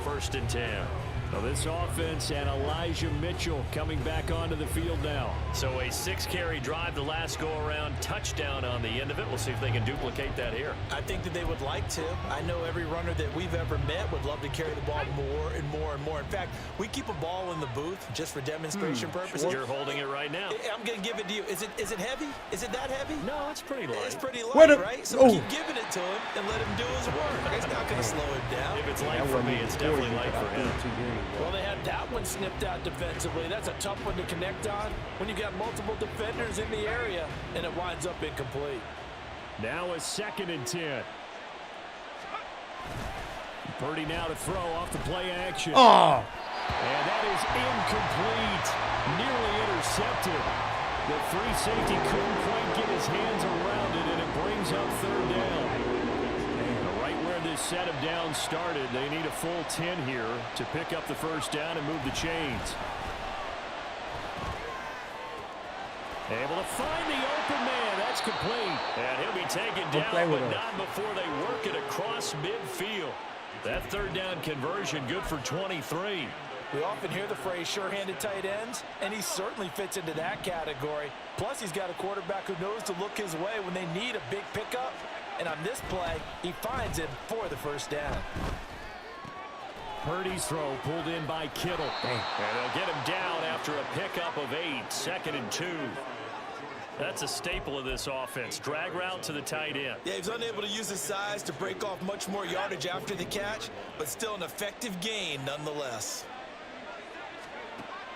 1st and 10. So this offense and Elijah Mitchell coming back onto the field now. So a 6-carry drive the last go-around, touchdown on the end of it. We'll see if they can duplicate that here. I think that they would like to. I know every runner that we've ever met would love to carry the ball more and more and more. In fact, we keep a ball in the booth just for demonstration purposes. You're holding it right now. I'm going to give it to you. Is it heavy? Is it that heavy? No, it's pretty light. It's pretty light, right? So oh. keep giving it to him and let him do his work. It's not going to slow him down. If it's light for me, it's definitely light for him. Well, they had that one snipped out defensively. That's a tough one to connect on when you got multiple defenders in the area, and it winds up incomplete. Now a 2nd and 10. Purdy now to throw off the play action. Oh. And that is incomplete. Nearly intercepted. The free safety couldn't quite get his hands around it, and it brings up third down. And right where this set of downs started, they need a full 10 here to pick up the first down and move the chains. Able to find the open man. That's complete. And he'll be taken down, but not before they work it across midfield. That third down conversion good for 23. We often hear the phrase sure-handed tight ends, and he certainly fits into that category. Plus, he's got a quarterback who knows to look his way when they need a big pickup. And on this play, he finds him for the first down. Purdy's throw pulled in by Kittle. And they'll get him down after a pickup of 8, 2nd and 2. That's a staple of this offense. Drag route to the tight end. Yeah, he's unable to use his size to break off much more yardage after the catch, but still an effective gain nonetheless.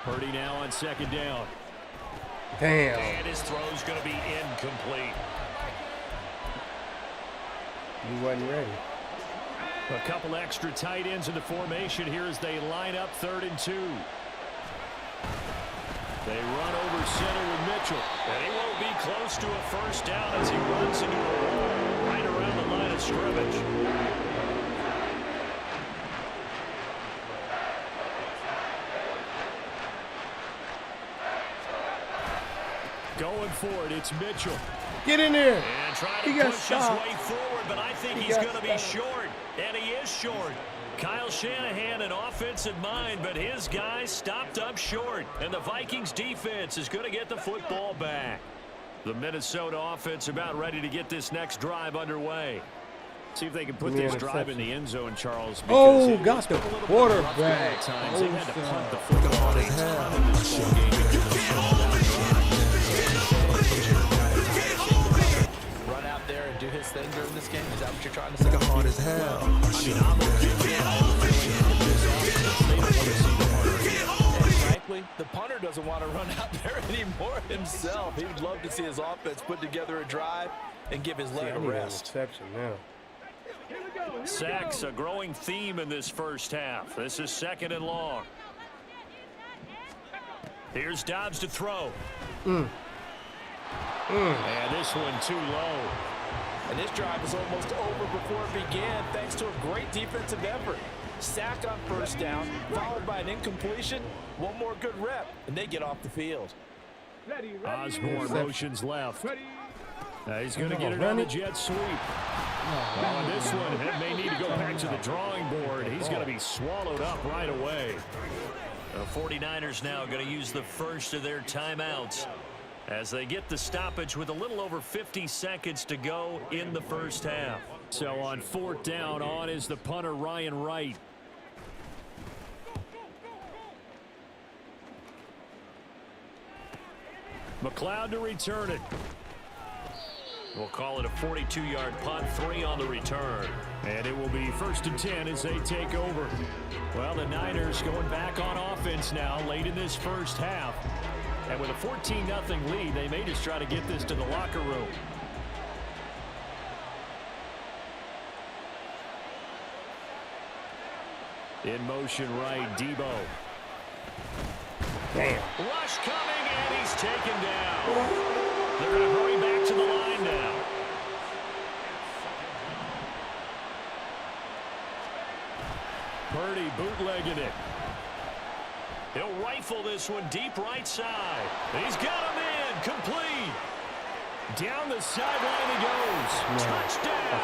Purdy now on 2nd down. Damn. And his throw's going to be incomplete. You wasn't ready. A couple extra tight ends in the formation here as they line up 3rd and 2. They run over center with Mitchell. And he won't be close to a first down as he runs into a wall right around the line of scrimmage. Going for it, it's Mitchell. Get in there. And trying to push his way forward, but I think he's going to be short. And he is short. Kyle Shanahan, an offensive mind, but his guys stopped up short. And the Vikings defense is going to get the football back. The Minnesota offense about ready to get this next drive underway. See if they can put this drive in the end zone, Charles. Oh, got the quarterback. They had to punt the football in this ball game. Run out there and do his thing during this game? Is that what you're trying to say? Nigga hard as hell. And frankly, the punter doesn't want to run out there anymore himself. He would love to see his offense put together a drive and give his leg a rest. Reception now. Sacks, a growing theme in this first half. This is 2nd and long. Here's Dobbs to throw. And this one too low. And this drive is almost over before it began thanks to a great defensive effort. Sack on first down, followed by an incompletion. One more good rep, and they get off the field. Osborne motions left. He's going to get it on the jet sweep. Oh, this one may need to go back to the drawing board. He's going to be swallowed up right away. The 49ers now going to use the first of their timeouts as they get the stoppage with a little over 50 seconds to go in the first half. So on 4th down, on is the punter Ryan Wright. McLeod to return it. We'll call it a 42-yard punt, 3 on the return. And it will be 1st and 10 as they take over. Well, the Niners going back on offense now late in this first half. And with a 14-0 lead, they may just try to get this to the locker room. In motion right, Debo. Damn. Rush coming, and he's taken down. They're going to hurry back to the line now. Purdy bootlegging it. He'll rifle this one deep right side. He's got him in. Complete. Down the sideline he goes. Touchdown.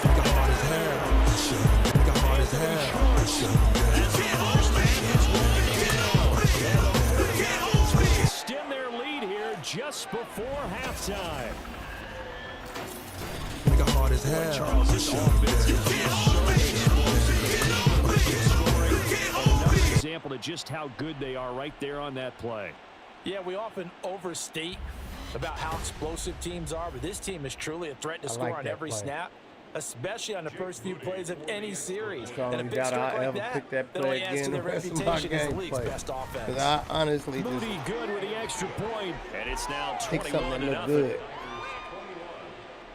Nigga hard as hell. Nigga hard as hell. As the first man is running down. Extend their lead here just before halftime. Nigga hard as hell. Charles, this offense is another example of just how good they are right there on that play. Yeah, we often overstate about how explosive teams are, but this team is truly a threat to score on every snap, especially on the first few plays of any series. And a big stroke like that only adds to their reputation as the league's best offense. Because I honestly Moody good with the extra point, and it's now pick something that look 21-0. good.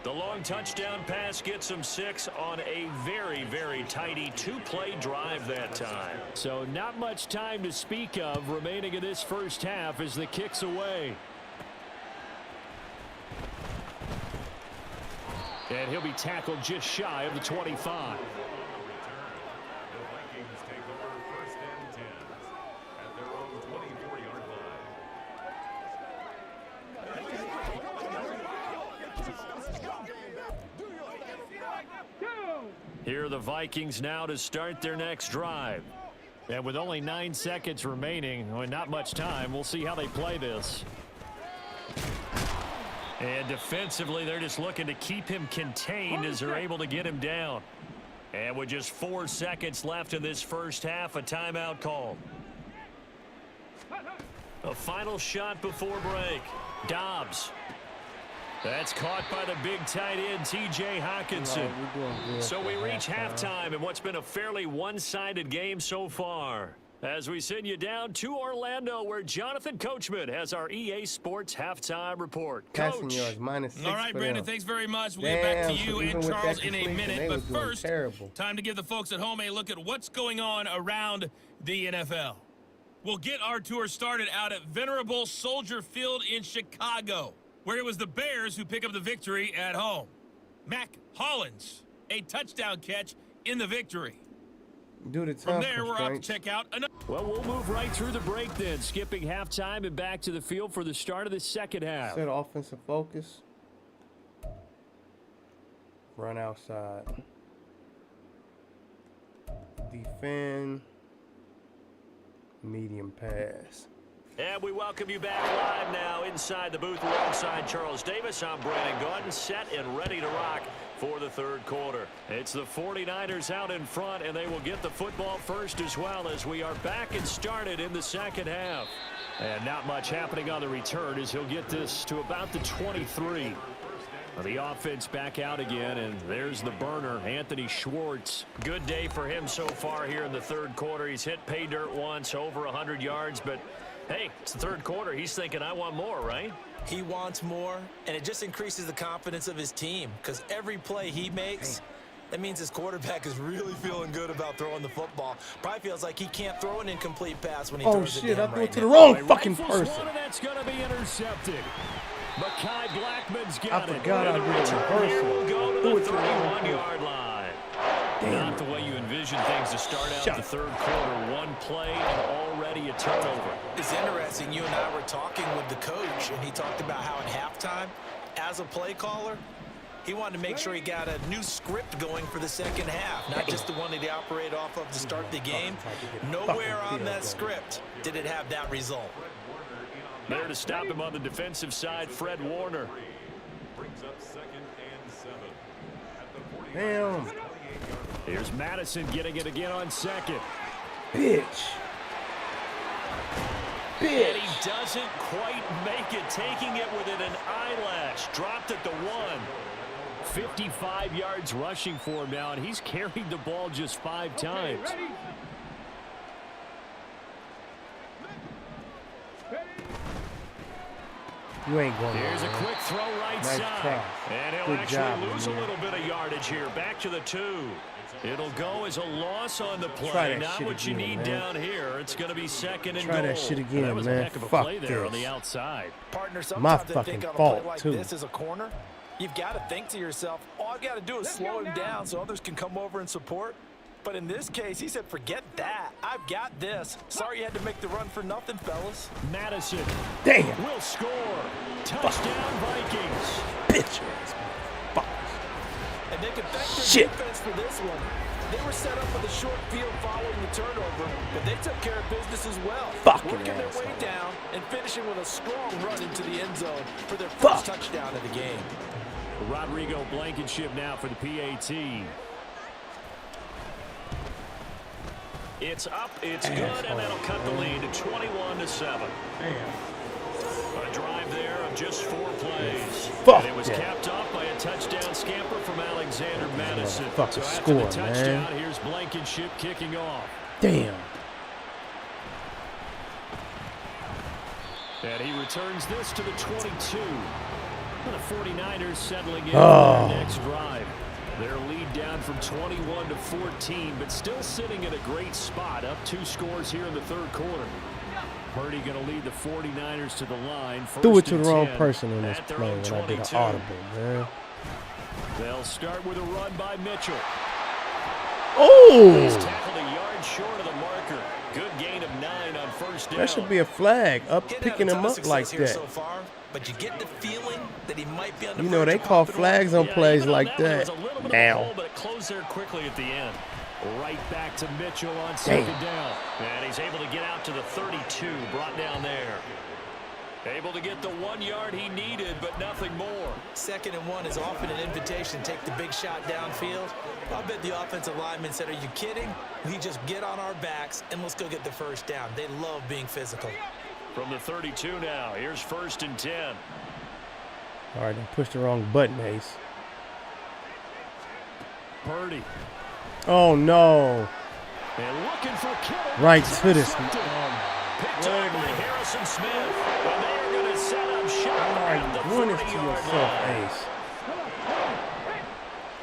The long touchdown pass gets them 6 on a very, very tidy 2-play drive that time. So not much time to speak of remaining in this first half as the kick's away. And he'll be tackled just shy of the 25. Here are the Vikings now to start their next drive. And with only 9 seconds remaining, well, not much time, we'll see how they play this. And defensively, they're just looking to keep him contained as they're able to get him down. And with just 4 seconds left in this first half, a timeout call. A final shot before break. Dobbs. That's caught by the big tight end, T.J. Hawkinson. So we reach halftime in what's been a fairly one-sided game so far. As we send you down to Orlando, where Jonathan Coachman has our EA Sports halftime report. Passing Coach. yards -6. All right, for Brandon, them. thanks very much. We'll get back to Damn, you so and even with Charles that in a completion, minute. they But was doing first, terrible. time to give the folks at home a look at what's going on around the NFL. We'll get our tour started out at venerable Soldier Field in Chicago, where it was the Bears who pick up the victory at home. Mac Hollins, a touchdown catch in the victory. Do the From time there, we're off to constraints. check out another. Well, we'll move right through the break then, skipping halftime and back to the field for the start of the second half. Set offensive focus. Run outside. Defend. Medium pass. And we welcome you back live now inside the booth alongside Charles Davis. I'm Brandon Gaudin, set and ready to rock for the third quarter. It's the 49ers out in front, and they will get the football first as well as we are back and started in the second half. And not much happening on the return as he'll get this to about the 23. The offense back out again, and there's the burner, Anthony Schwartz. Good day for him so far here in the third quarter. He's hit pay dirt once, over 100 yards, but hey, it's the third quarter. He's thinking, I want more, right? He wants more, and it just increases the confidence of his team because every play he makes, that means his quarterback is really feeling good about throwing the football. Probably feels like he can't throw an incomplete pass when he Oh throws it shit, I down threw right it to the now. wrong Boy, fucking rifles person. one, and that's going to be intercepted. Makai Blackman's got I it. forgot I And the did a return here reversal. will go Threw to it the to the wrong 31-yard line. Damn. Not the way you envision things to start out Shut the up. third quarter. One play and already a turnover. It's interesting. You and I were talking with the coach, and he talked about how at halftime, as a play caller, he wanted to make sure he got a new script going for the second half, not just the one that he operated off of to start the game. Nowhere on that script did it have that result. There to stop him on the defensive side, Fred Warner. Damn. Here's Madison getting it again on second. Bitch. And Bitch. he doesn't quite make it, taking it within an eyelash. Dropped at the 1. 55 yards rushing for him now, and he's carried the ball just 5 times. You ain't going Here's a nowhere. quick throw right Nice side. try. And he'll Good actually job, lose a man. little bit of yardage here. Back to the 2. It'll go as a loss on the Try play. that Not shit what you again, need man. down here. It's going to be second and Try goal. that shit again, That was man. a heck of a Fuck play there on this. the outside. Partner, My sometimes I fucking think on a fault, play like too. this as a corner, you've got to think to yourself, all I've got to do is slow him down so others can come over and support. But in this case, he said, forget that. I've got this. Sorry you had to make the run for nothing, fellas. Madison Damn. will score. Touchdown, Vikings. Bitch ass motherfuckers. And they could thank their Shit. defense for this one. They were set up with a short field following the turnover, but they took care of business as well. Fucking Working their way asshole. down and finishing with a strong run into the end zone for their Fuck. first touchdown of the game. Rodrigo Blankenship now for the PAT. It's up, it's good, and that'll cut the lead to 21-7. A drive there of just 4 plays. Fuck And it was that. capped off by a touchdown scamper from Alexander Madison. motherfucker So after score, the touchdown, man. here's Blankenship kicking off. Damn. And he returns this to the 22. And the 49ers settling in Oh. for their next drive. Their lead down from 21 to 14, but still sitting in a great spot, up 2 scores here in the third quarter. Purdy going to lead the 49ers to the line. Threw it First to and the wrong 10 person in this at their play own when I did an 22. audible, man. They'll start with a run by Mitchell. Oh! He's tackled a yard short of the marker. Good gain of 9 on first down. That should be a flag up picking him up like that. So far, but you get the feeling that he might be on the You know, they call flags on plays like that now. But it closed there quickly at the end. Right back to Mitchell on second down. And he's able to get out to the 32, brought down there. Able to get the 1 yard he needed, but nothing more. 2nd and 1 is often an invitation to take the big shot downfield. I bet the offensive lineman said, are you kidding? We just get on our backs and let's go get the first down. They love being physical. From the 32 now, here's 1st and 10. All right, I pushed the wrong button, Ace. Purdy. Oh, no. And looking for Kittle. Right to this. Picked up by Harrison Smith. And they are going to set up shop at the Run this to 30-yard yourself, line. Ace.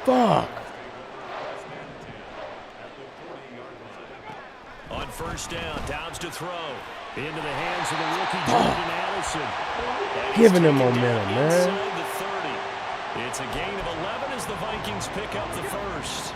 Fuck. On first down, Downs to throw. Into the hands of the rookie, Jordan Addison. Giving him momentum, man. Inside the 30. It's a gain of 11 as the Vikings pick up the first.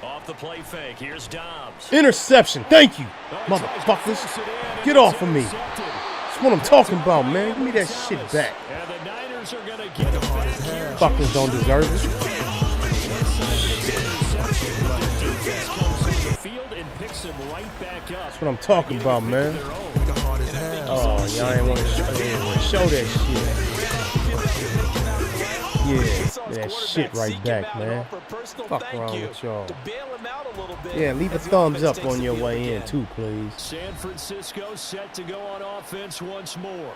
Off the play fake, here's Dobbs. Interception. Thank you, motherfuckers. Get off of me. That's what I'm talking about, man. Give me that shit back. And the Niners are going to get it back here. Fuckers don't deserve it. Field and picks him right back up. That's what I'm talking about, man. Oh, y'all ain't want to show that shit. Yeah, that shit right back, man. Fuck wrong with y'all. Yeah, leave a thumbs up on your way in, too, please. San Francisco set to go on offense once more.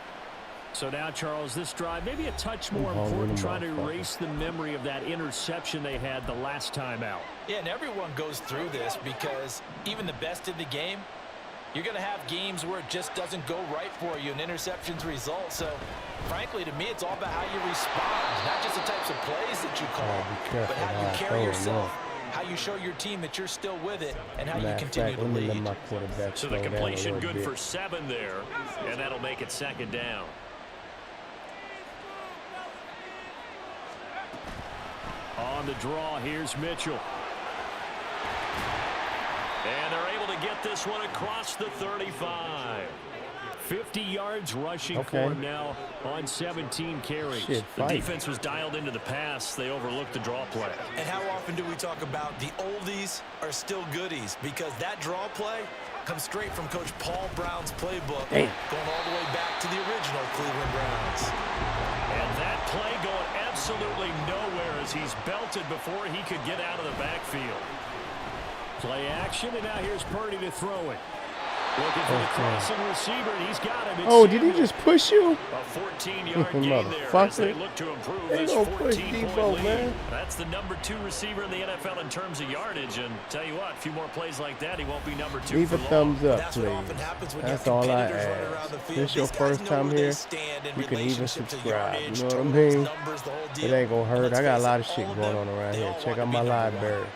So now, Charles, this drive, maybe a touch more important, trying to erase the memory of that interception they had the last time out. Yeah, and everyone goes through this because even the best in the game, you're going to have games where it just doesn't go right for you and interceptions result. So, frankly, to me, it's all about how you respond, not just the types of plays that you call, but how you carry yourself, how you show your team that you're still with it, and how you continue to lead. So the completion good for 7 there, and that'll make it 2nd down. On the draw, here's Mitchell. And they're able to get this one across the 35. 50 yards rushing for him now on 17 carries. The defense was dialed into the pass. They overlooked the draw play. And how often do we talk about the oldies are still goodies? Because that draw play comes straight from Coach Paul Brown's playbook, going all the way back to the original Cleveland Browns. And that play going absolutely nowhere as he's belted before he could get out of the backfield. Play action, and now here's Purdy to throw it. Looking for the crossing receiver, and he's got him. Oh, did he just push you? A 14-yard gain there as they look to improve this 14-point lead. That's the number 2 receiver in the NFL in terms of yardage. And tell you what, a few more plays like that, he won't be number 2 Leave for a long. thumbs up, please. That's all I ask. If this your first time here, you can even subscribe. You know what I mean? It ain't gonna hurt. I got a lot of shit going on around here. Check out my library.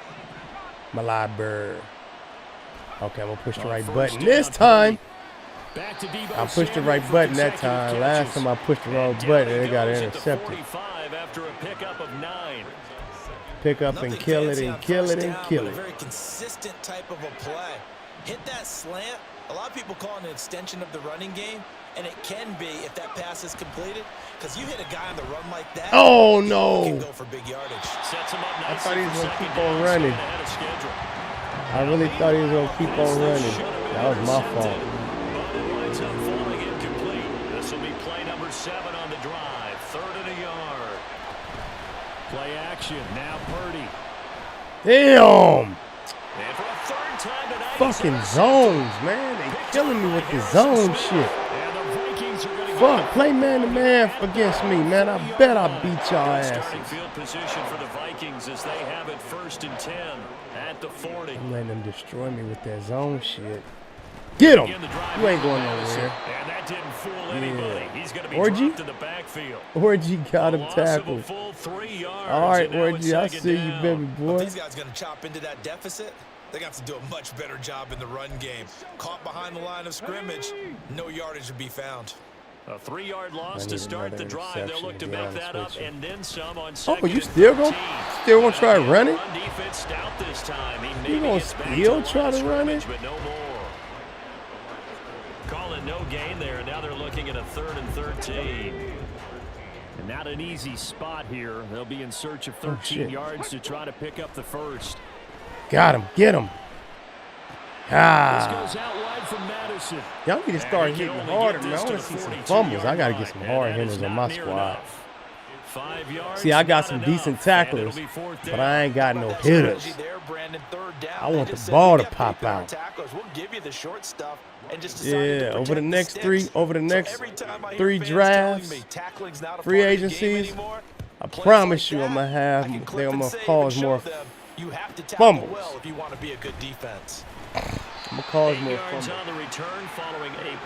Okay, I'm going to push the right button this time. I pushed the right button that time. Last time I pushed the wrong button and it got intercepted. After a pickup of 9. Pick up and kill it and kill it and kill it. A very consistent type of a play. Hit that slant. A lot of people call it an extension of the running game, and it can be if that pass is completed. Because you hit a guy on the run like that. Oh, no. Can go for big yardage. Sets him up I thought he was going to keep on running. I really thought he was going to keep on running. That was my fault. Winds up falling incomplete. This will be play number 7 on the drive. 3rd and a yard. Play action. Now Purdy. Damn. And for a 3rd time tonight, fucking zones, man. They killing me with the zone shit. Fuck, play man-to-man against me, man. I bet I beat y'all asses. Field position for the Vikings as they have it 1st and 10 at the 40. I'm letting them destroy me with that zone shit. Get him. You ain't going nowhere. And that didn't fool anybody. He's going to be Orgy? dropped to the backfield. Orgy got him tackled. All right, Orgy, I see you, baby boy. These guys going to chop into that deficit. They're going to have to do a much better job in the run game. Caught behind the line of scrimmage, no yardage to be found. A 3-yard loss to start the drive. They'll look to make that up and then some on Oh, second. you still gonna try to run it? Run defense stout this time. He You maybe gonna gets back still to try to run it? but no more. Calling no gain there. Now they're looking at a 3rd and 13. And not an easy spot here. They'll be in search of 13 yards to try to pick up the first. Got him. Get him. This goes out wide from Madison. Y'all need to start hitting harder, man. I want to see some fumbles. I got to get some hard hitters on my squad. 5 yards. See, I got some decent tacklers, but I ain't got no hitters. I want the ball to pop out. Yeah, over the next three drafts, free agencies, I promise you I'm gonna have they're gonna cause more fumbles. I'm gonna cause more fumbles.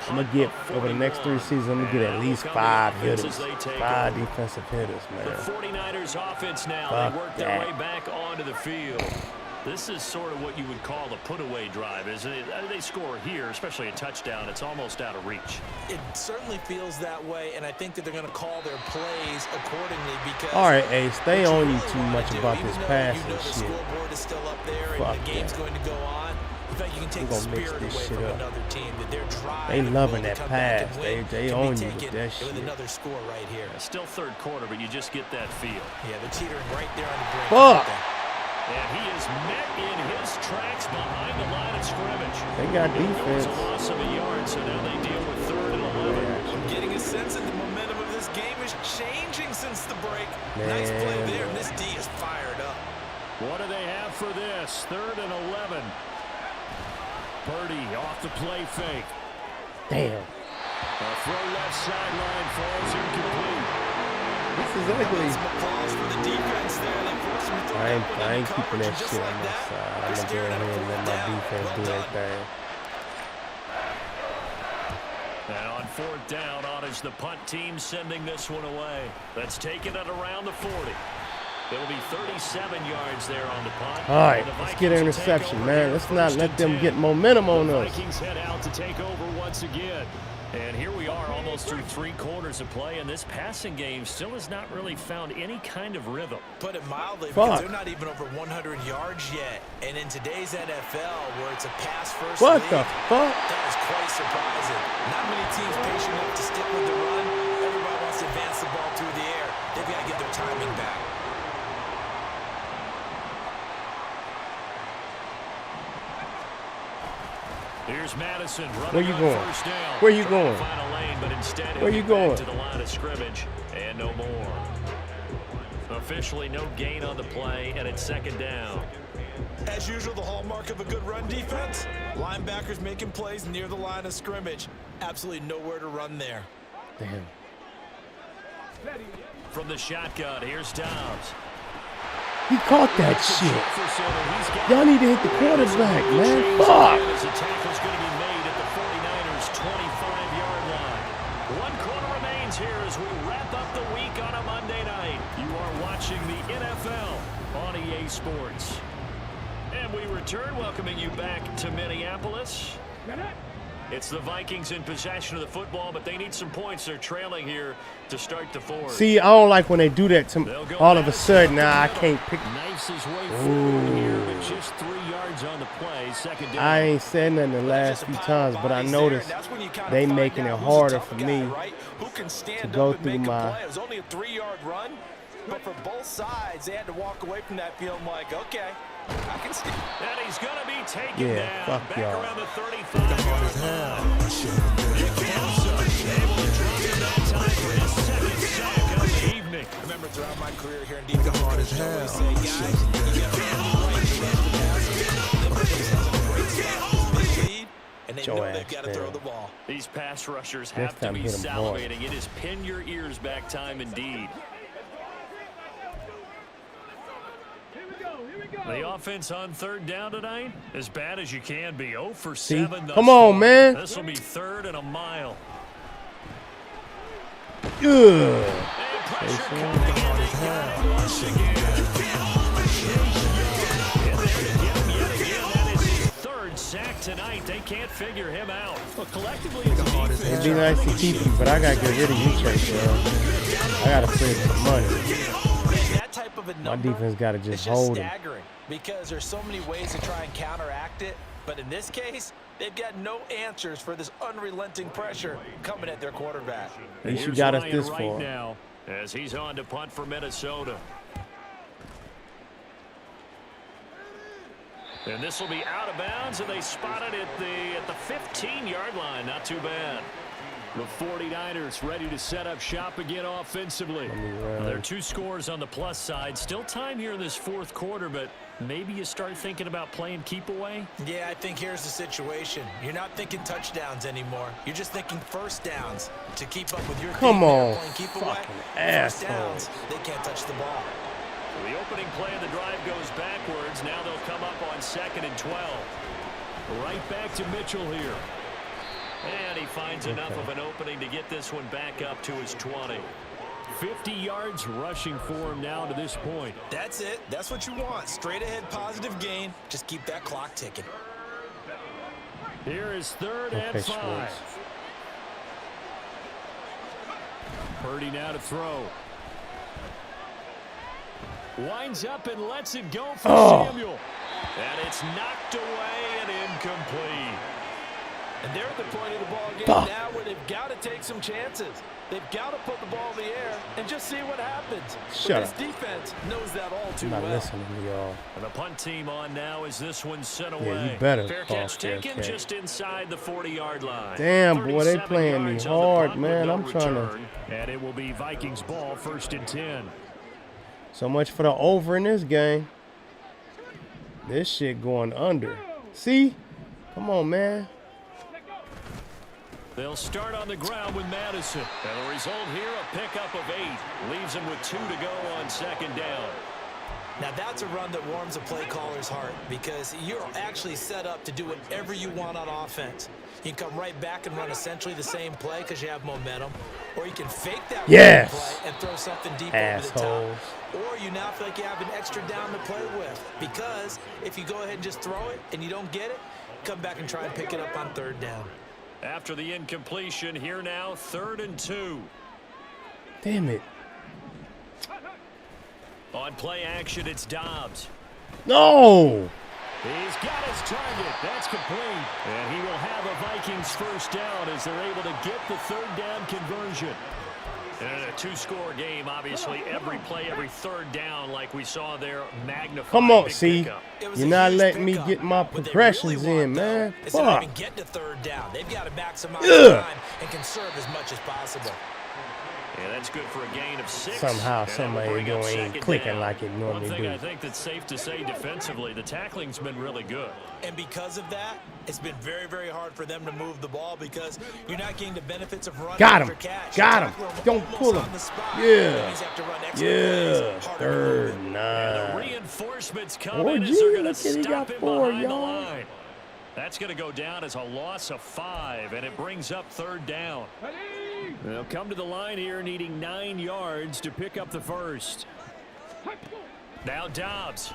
I'm gonna get over the next 3 seasons. I'm gonna get at least 5 hitters, 5 defensive hitters, man. The 49ers offense now. They work their way back onto the field. This is sort of what you would call a put-away drive, isn't it? They score here, especially a touchdown. It's almost out of reach. It certainly feels that way, and I think that they're going to call their plays accordingly because... All right, Ace, they own you too much about this passing the shit. scoreboard is still up there, Fuck and the game's going to go on. In fact, you can take the spirit away from another team that they're driving. They loving that pass. They own you with that shit. With another score right here. Still 3rd quarter, but you just get that feel. Yeah, they're teetering right there on the brink. Fuck. And he is met in his tracks behind the line of scrimmage. They got defense. A loss of a yard, so now they deal with 3rd and 11. I'm getting a sense that the momentum of this game is changing since the break. Man. Nice play there, and this D is fired up. What do they have for this? 3rd and 11. Purdy off the play fake. Damn. A throw left sideline falls incomplete. This is ugly. Applause for the defense there. I ain't keeping that shit on my side. I'm gonna go ahead and let my defense do their thing. And on 4th down, on is the punt team sending this one away. That's taken at around the 40. It'll be 37 yards there on the punt. All right, let's get an interception, man. Let's not let them get momentum on us. Vikings head out to take over once again. And here we are almost through 3 quarters of play, and this passing game still has not really found any kind of rhythm. Put it mildly, because they're not even over 100 yards yet. And in today's NFL, where it's a pass-first league, the fuck? That is quite surprising. Not many teams patient enough to stick with the run. Everybody wants to advance the ball through the air. They've got to get their timing back. Here's Madison. Where you going? Where you going? Where you going? To the line of scrimmage, and no more. Officially no gain on the play, and it's 2nd down. As usual, the hallmark of a good run defense. Linebackers making plays near the line of scrimmage. Absolutely nowhere to run there. Damn. From the shotgun, here's Dobbs. He caught that shit. Y'all need to hit the quarterback, man. Fuck. The tackle's going to be made at the 49ers' 25-yard line. 1 quarter remains here as we wrap up the week on a Monday night. You are watching the NFL on EA Sports. And we return, welcoming you back to Minneapolis. It's the Vikings in possession of the football, but they need some points. They're trailing here to start the 4th. See, I don't like when they do that to me. All of a sudden, I can't pick. Knifes his way forward here, but just 3 yards on the play. 2nd down. I ain't said nothing the last few times, but I noticed they making it harder for me to go through my. It was only a 3-yard run, but for both sides, they had to walk away from that field like, okay, I can stand. And he's going to be taken down. Fuck back y'all. around the 35-yard line. Able to drop in that time for his 2nd sack of the evening. I remember throughout my career here in defense, hard as hell. I say, guys, you got to lead, and they know they've got to throw the ball. These pass rushers have to be salivating. It is pin your ears back time indeed. The offense on 3rd down tonight, as bad as you can be. 0 for 7. Come on, man. This will be 3rd and a mile. Good. And pressure coming in. They got it once again. And there to get him yet again. That is his 3rd sack tonight. They can't figure him out. Well, collectively, it's a defense. It'd be nice to keep you, but I gotta get rid of you, Chase, bro. I gotta save some money. That type of a number, My defense gotta it's just just hold him. staggering because there's so many ways to try and counteract it. But in this case, they've got no answers for this unrelenting pressure coming at their quarterback. At least you Here's got us Ryan this right far. now as he's on to punt for Minnesota. And this will be out of bounds, and they spot it at the 15-yard line. Not too bad. The 49ers ready to set up shop again offensively. Well, there are 2 scores on the plus side. Still time here in this fourth quarter, but maybe you start thinking about playing keep away? Yeah, I think here's the situation. You're not thinking touchdowns anymore. You're just thinking first downs to keep up with your Come team on, playing keep away. fucking First assholes. downs, they can't touch the ball. So the opening play of the drive goes backwards. Now they'll come up on 2nd and 12. Right back to Mitchell here. And he finds enough of an opening to get this one back up to his 20. 50 yards rushing for him now to this point. That's it. That's what you want. Straight ahead positive gain. Just keep that clock ticking. Here is 3rd and 5. Purdy now to throw. Winds up and lets it go for Samuel. And it's knocked away and incomplete. And they're at the point of the ball game now where they've got to take some chances. They've got to put the ball in the air and just see what happens. But this defense knows that all too well. I'm not listening to y'all. And the punt team on now as this one's sent away. you better Fair call catch taken fair catch. just inside the 40-yard line. Damn, boy, they 37 playing me yards on the hard, punt man. with no I'm trying to. return. And it will be Vikings ball 1st and 10. So much for the over in this game. This shit going under. See? Come on, man. They'll start on the ground with Madison. And the result here, a pickup of 8. Leaves them with 2 to go on 2nd down. Now that's a run that warms a play caller's heart because you're actually set up to do whatever you want on offense. You can come right back and run essentially the same play because you have momentum. Or you can fake that play and throw something deep over the top. Or you now feel like you have an extra down to play with. Because if you go ahead and just throw it and you don't get it, come back and try and pick it up on 3rd down. After the incompletion, here now, 3rd and 2. Damn it. On play action, it's Dobbs. No! He's got his target. That's complete. And he will have a Vikings first down as they're able to get the 3rd down conversion. And in a 2-score game, obviously, every play, every 3rd down, like we saw there, magnified. Come on, see? You're not letting me get my progressions in, man. It's not even getting to 3rd down. They've got to maximize time and conserve as much as possible. Yeah, that's good for a gain of 6. Somehow, somebody ain't clicking like it normally do. One thing I think that's safe to say defensively, the tackling's been really good. And because of that, it's been very, very hard for them to move the ball because you're not getting the benefits of running after catch. Got him. Don't pull him. Yeah. 3rd and 9. And the reinforcements come in as they're going to stop him behind the line. That's going to go down as a loss of 5, and it brings up 3rd down. They'll come to the line here needing 9 yards to pick up the first. Now Dobbs.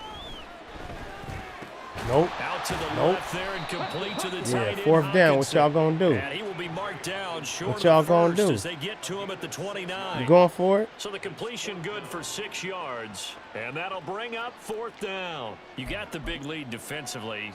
Nope. Out to the left there and complete to the tight end. 4th down. What y'all gonna do? And he will be marked down short What y'all gonna do? as they get to him at the 29. You going for it? So the completion good for 6 yards. And that'll bring up 4th down. You got the big lead defensively.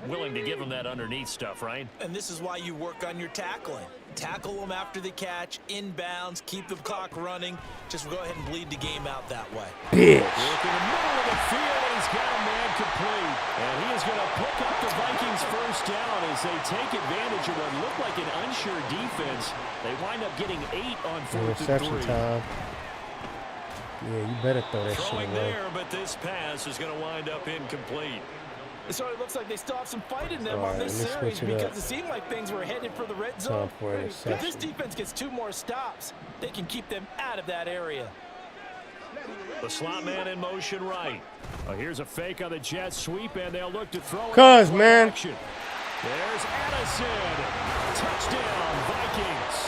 Willing to give them that underneath stuff, right? And this is why you work on your tackling. Tackle them after the catch, inbounds, keep the clock running. Just go ahead and bleed the game out that way. Bitch. Look in the middle of the field, and he's got a man complete. And he is going to pick up the Vikings first down as they take advantage of what looked like an unsure defense. They wind up getting 8 on 4th and 3. Time. Yeah, you better throw that shit away. There, but this pass is going to wind up incomplete. It sort of looks like they still have some fight in them on this series because it seemed like things were headed for the red zone. If this defense gets 2 more stops, they can keep them out of that area. The slot man in motion right. Here's a fake on the jet sweep, and they'll look to throw it. Man. Action. There's Addison. Touchdown, Vikings.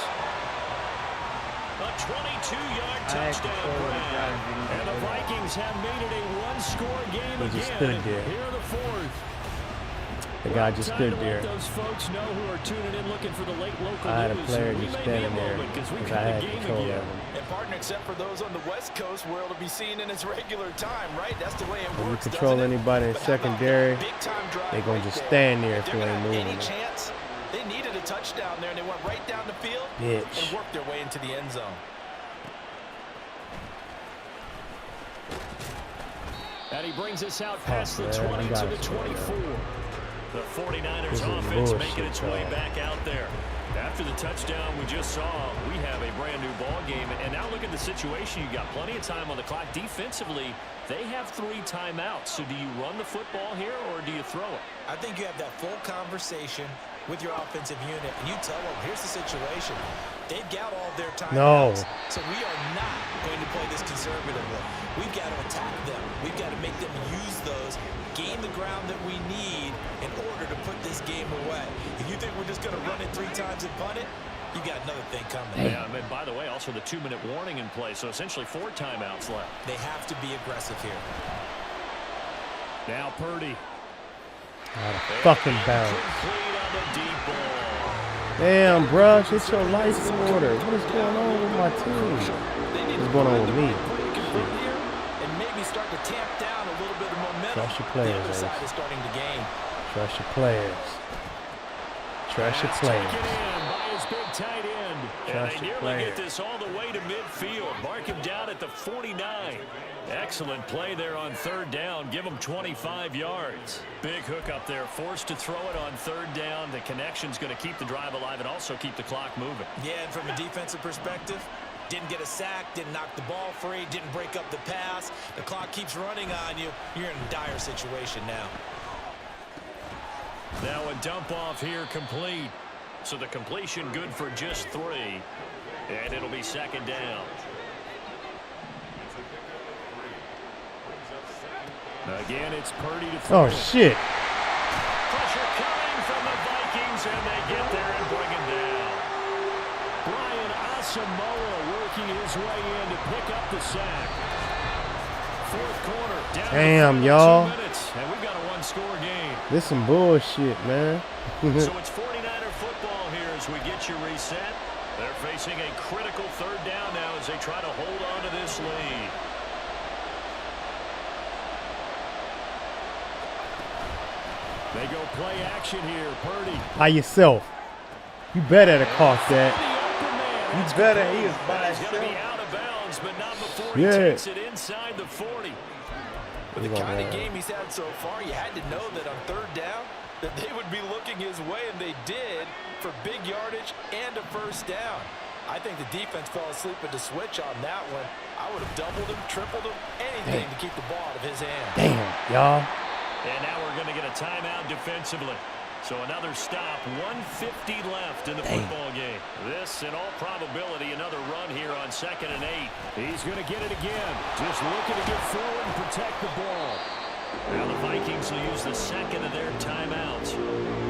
A 22-yard touchdown grab. And the Vikings have made it a 1-score game again. Here in the 4th. The guy just stood there. Those folks know who are tuning in looking for the late local I had a news. player We just may be a standing there moment 'cause we because got I a had game control of again. him. And partner, except for those on the West Coast, where it'll be seen in its regular time, right? That's the way it When you works. control doesn't it? anybody in But how about secondary, that big-time drive they gonna right just there? stand there if they're you gonna ain't have moving. any chance, they needed a touchdown there, and they went right down the field Bitch. and worked their way into the end zone. And he brings us out past the man, 20 I to got the it. 24. The 49ers This is offense bullshit, making its way dog. back out there. After the touchdown we just saw, we have a brand new ball game. And now look at the situation. You got plenty of time on the clock. Defensively, they have 3 timeouts. So do you run the football here or do you throw it? I think you have that full conversation with your offensive unit, and you tell them, here's the situation. They've got all their timeouts. No. So we are not going to play this conservatively. We've got to attack them. We've got to make them use those, gain the ground that we need in order to put this game away. If you think we're just going to run it 3 times and punt it, you got another thing coming. Yeah, and by the way, also the 2-minute warning in play. So essentially 4 timeouts left. They have to be aggressive here. Now Purdy. Out of fucking bounds. Complete on the deep ball. Damn, bruh, get your life in order. What is going on with my team? What's going on with me? And maybe start to tamp down a little bit of momentum. Trust your players, The other side Ace. is starting to gain. Trust your players. Trust your players. Taken in by his big tight end. Trust And they your nearly get players. this all the way to midfield. Mark him down at the 49. Excellent play there on 3rd down. Give him 25 yards. Big hook up there. Forced to throw it on 3rd down. The connection's going to keep the drive alive and also keep the clock moving. Yeah, and from a defensive perspective, didn't get a sack, didn't knock the ball free, didn't break up the pass. The clock keeps running on you. You're in a dire situation now. Now a dump off here complete. So the completion good for just 3. And it'll be 2nd down. Again, it's Purdy to throw. Oh, shit. Pressure coming from the Vikings, and they get there and bring him down. Brian Asamoah working his way in to pick up the sack. 4th quarter. Down Damn, to y'all. 2 minutes, and we've got a 1-score game. This some bullshit, man. So it's 49er football here as we get you reset. They're facing a critical 3rd down now as they try to hold on to this lead. They go play action here. Purdy. By yourself. You better have caught that. You better. He is by He's going to be himself. out of bounds, but not before he Yeah. takes it inside the 40. With the gonna kind of run. game he's had so far, you had to know that on 3rd down, that they would be looking his way, and they did, for big yardage and a 1st down. I think the defense fell asleep at the switch on that one. I would have doubled him, tripled him, anything to keep the ball out of his hand. Damn, y'all. And now we're going to get a timeout defensively. So another stop, 1:50 left in the football game. This, in all probability, another run here on 2nd and 8. He's going to get it again. Just looking to get forward and protect the ball. Now the Vikings will use the 2nd of their timeouts.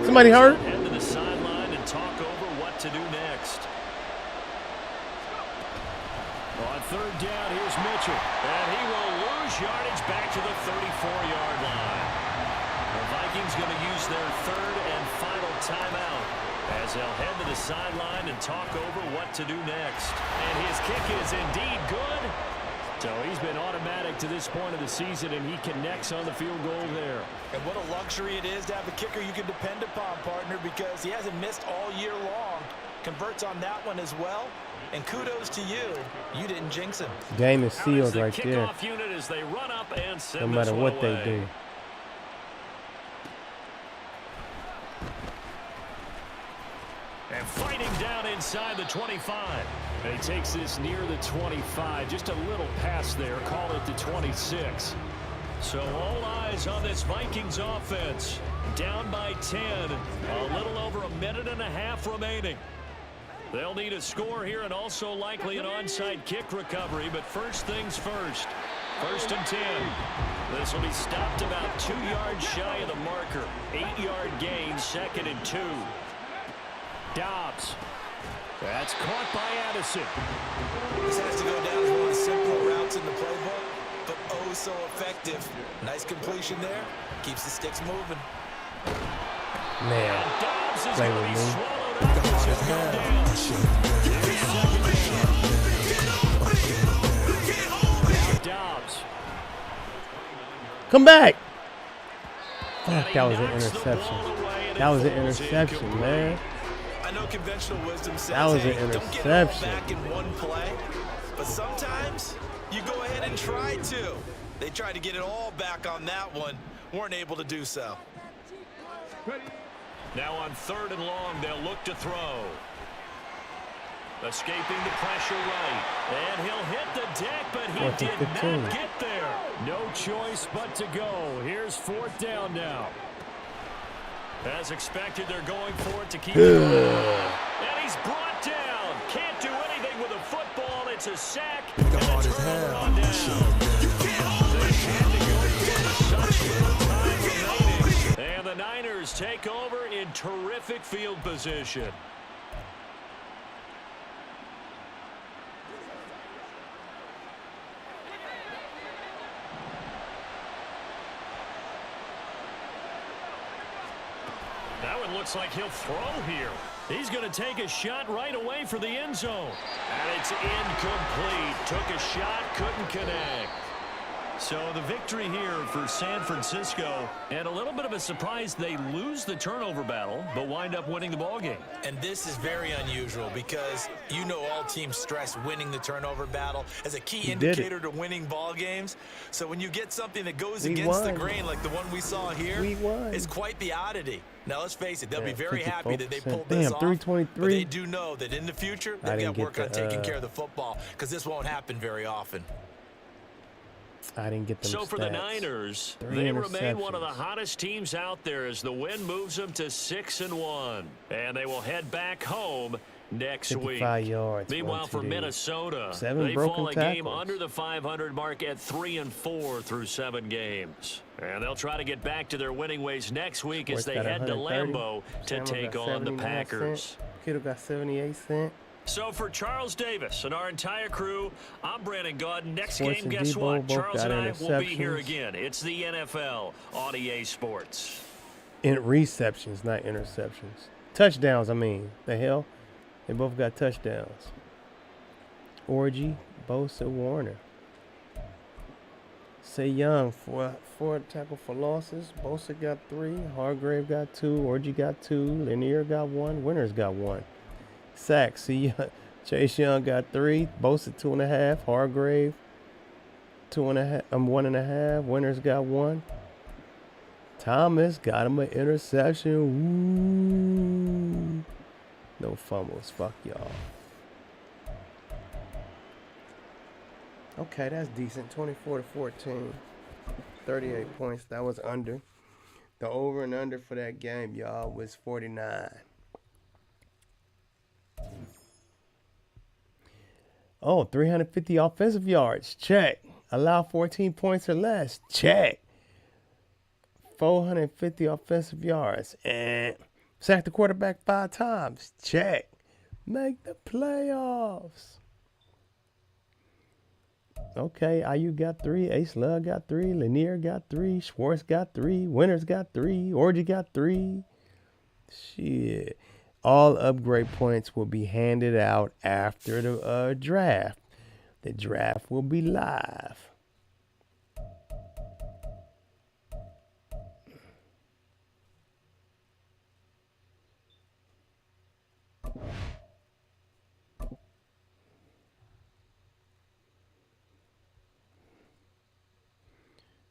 Somebody hurt? Head to the sideline and talk over what to do next. On 3rd down, here's Mitchell. And he will lose yardage back to the 34-yard line. The Vikings going to use their 3rd and final timeout as they'll head to the sideline and talk over what to do next. And his kick is indeed good. So he's been automatic to this point of the season, and he connects on the field goal there. And what a luxury it is to have a kicker you can depend upon, partner, because he hasn't missed all year long. Converts on that one as well. And kudos to you. You didn't jinx him. Game is sealed the right there. kickoff unit as they run up and send No matter this what one they away. do. And fighting down inside the 25. And he takes this near the 25. Just a little pass there. Call it the 26. So all eyes on this Vikings offense. Down by 10. A little over a minute and a half remaining. They'll need a score here and also likely an onside kick recovery. But first things first. 1st and 10. This will be stopped about 2 yards shy of the marker. 8-yard gain, 2nd and 2. Dobbs. That's caught by Addison. This has to go down as one of the simpler routes in the playbook, but oh so effective. Nice completion there. Keeps the sticks moving. Man, Dobbs is play going to with be me. swallowed up. It's a down. Dobbs. Come back. And Fuck, he that was an knocks the interception. ball away, and That it was an falls interception, incomplete. man. I know conventional wisdom says, That was an hey, don't get it all interception. back in one play. But sometimes you go ahead and try to. They tried to get it all back on that one. Weren't able to do so. Now on 3rd and long, they'll look to throw. Escaping the pressure right. And he'll hit the deck, but he 4th did and 15. not get there. No choice but to go. Here's 4th down now. As expected, they're going for it to keep it alive. And he's brought down. Can't do anything with a football. It's a sack. And a hard as turnover hell. on down. They had to go for such little time remaining. And the Niners take over in terrific field position. That one looks like he'll throw here. He's going to take a shot right away for the end zone. And it's incomplete. Took a shot, couldn't connect. So the victory here for San Francisco, and a little bit of a surprise, they lose the turnover battle, but wind up winning the ball game. And this is very unusual because you know all teams stress winning the turnover battle as a key indicator to winning ball games. So when you get something that goes against the grain like the one we saw here, it's quite the oddity. Now let's face it, they'll be very happy that they pulled this off. 323. But they do know that in the future, they've got work on taking care of the football because this won't happen very often. I didn't get them So for the stats. Niners, 3 they remain one of the interceptions. hottest teams out there as the win moves them to 6-1. And they will head back home next week. 55 yards. Meanwhile, 1 for TD. Minnesota, 7 they broken fall a game tackles. under the 500 mark at 3-4 through 7 games. And they'll try to get back to their winning ways next week as Sports they got head to 130. Lambeau to Samuel take got on the 79 Packers. cents. Kittle got 78 cents. So for Charles Davis and our entire crew, I'm Brandon Gaudin. Next Sports game, and guess Debo what? both Charles got and I will be here interceptions. again. It's the NFL on EA Sports. In receptions, not interceptions. Touchdowns, I mean. The hell? They both got touchdowns. Orgy, Bosa, Warner. Say Young, four tackle for losses. Bosa got 3. Hargrave got 2. Orgy got 2. Lanier got 1. Winters got 1. Sacks. See, Chase Young got 3. Bosa 2.5. Hargrave 2.5. 1.5. Winters got 1. Thomas got him an interception. Ooh. No fumbles. Fuck y'all. Okay, that's decent. 24-14. 38 points. That was under. The over and under for that game, y'all, was 49. Oh, 350 offensive yards. Check. Allow 14 points or less. Check. 450 offensive yards. And sack the quarterback 5 times. Check. Make the playoffs. Okay, IU got 3. Ace Love got 3. Lanier got 3. Schwartz got 3. Winters got 3. Orgy got 3. Shit. All upgrade points will be handed out after the draft. The draft will be live.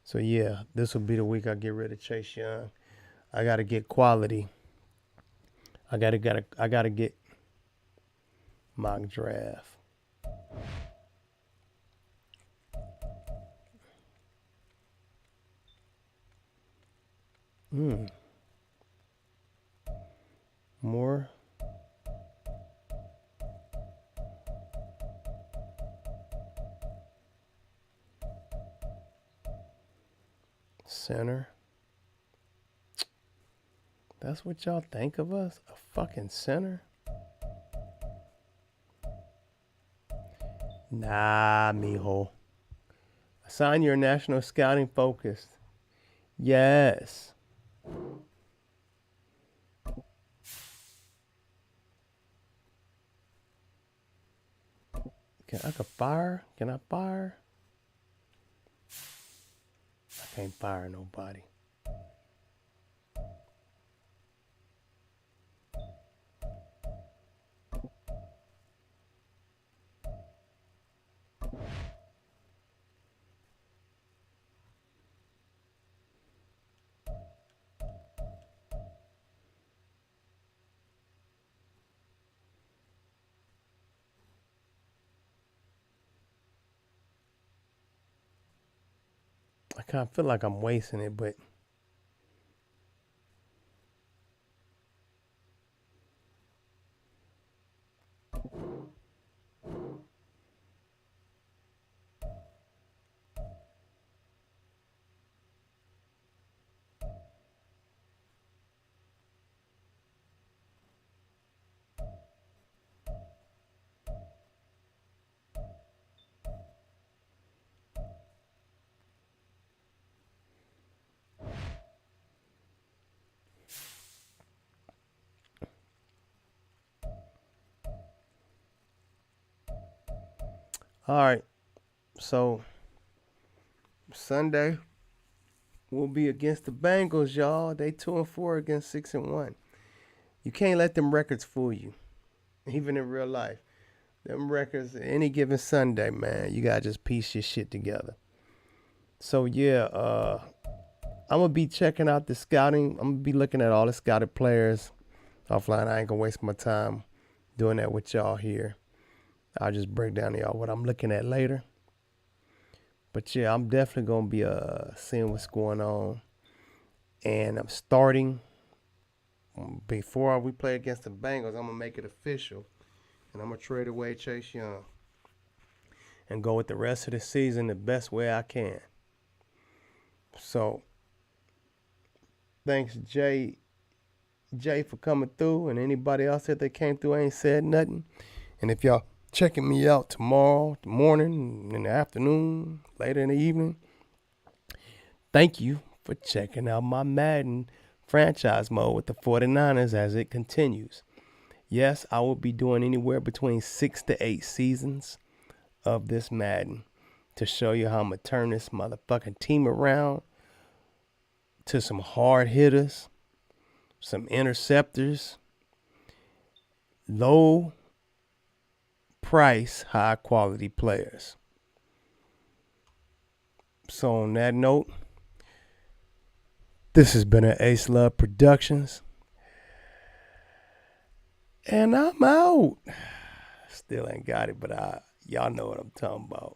So yeah, this will be the week I get rid of Chase Young. I gotta get quality. I gotta get mock draft. More. Center. That's what y'all think of us? A fucking center? Nah, mijo. Assign your national scouting focus. Yes. I fire? Can I fire? I can't fire nobody. I kind of feel like I'm wasting it, but all right. So Sunday we'll be against the Bengals, y'all. They 2-4 against 6-1. You can't let them records fool you, even in real life. Them records, any given Sunday, man, you gotta just piece your shit together. So yeah, I'm gonna be checking out the scouting. I'm gonna be looking at all the scouted players offline. I ain't gonna waste my time doing that with y'all here. I'll just break down to y'all what I'm looking at later. But yeah, I'm definitely gonna be seeing what's going on. And I'm starting before we play against the Bengals. I'm gonna make it official, and I'm gonna trade away Chase Young and go with the rest of the season the best way I can. So thanks Jay for coming through, and anybody else that came through ain't said nothing. And if y'all checking me out tomorrow morning, in the afternoon, later in the evening, thank you for checking out my Madden franchise mode with the 49ers as it continues. Yes, I will be doing anywhere between 6 to 8 seasons of this Madden to show you how I'm going to turn this motherfucking team around to some hard hitters, some interceptors, low price, high quality players. So on that note, this has been an Ace Love Productions, and I'm out. Still ain't got it, but y'all know what I'm talking about.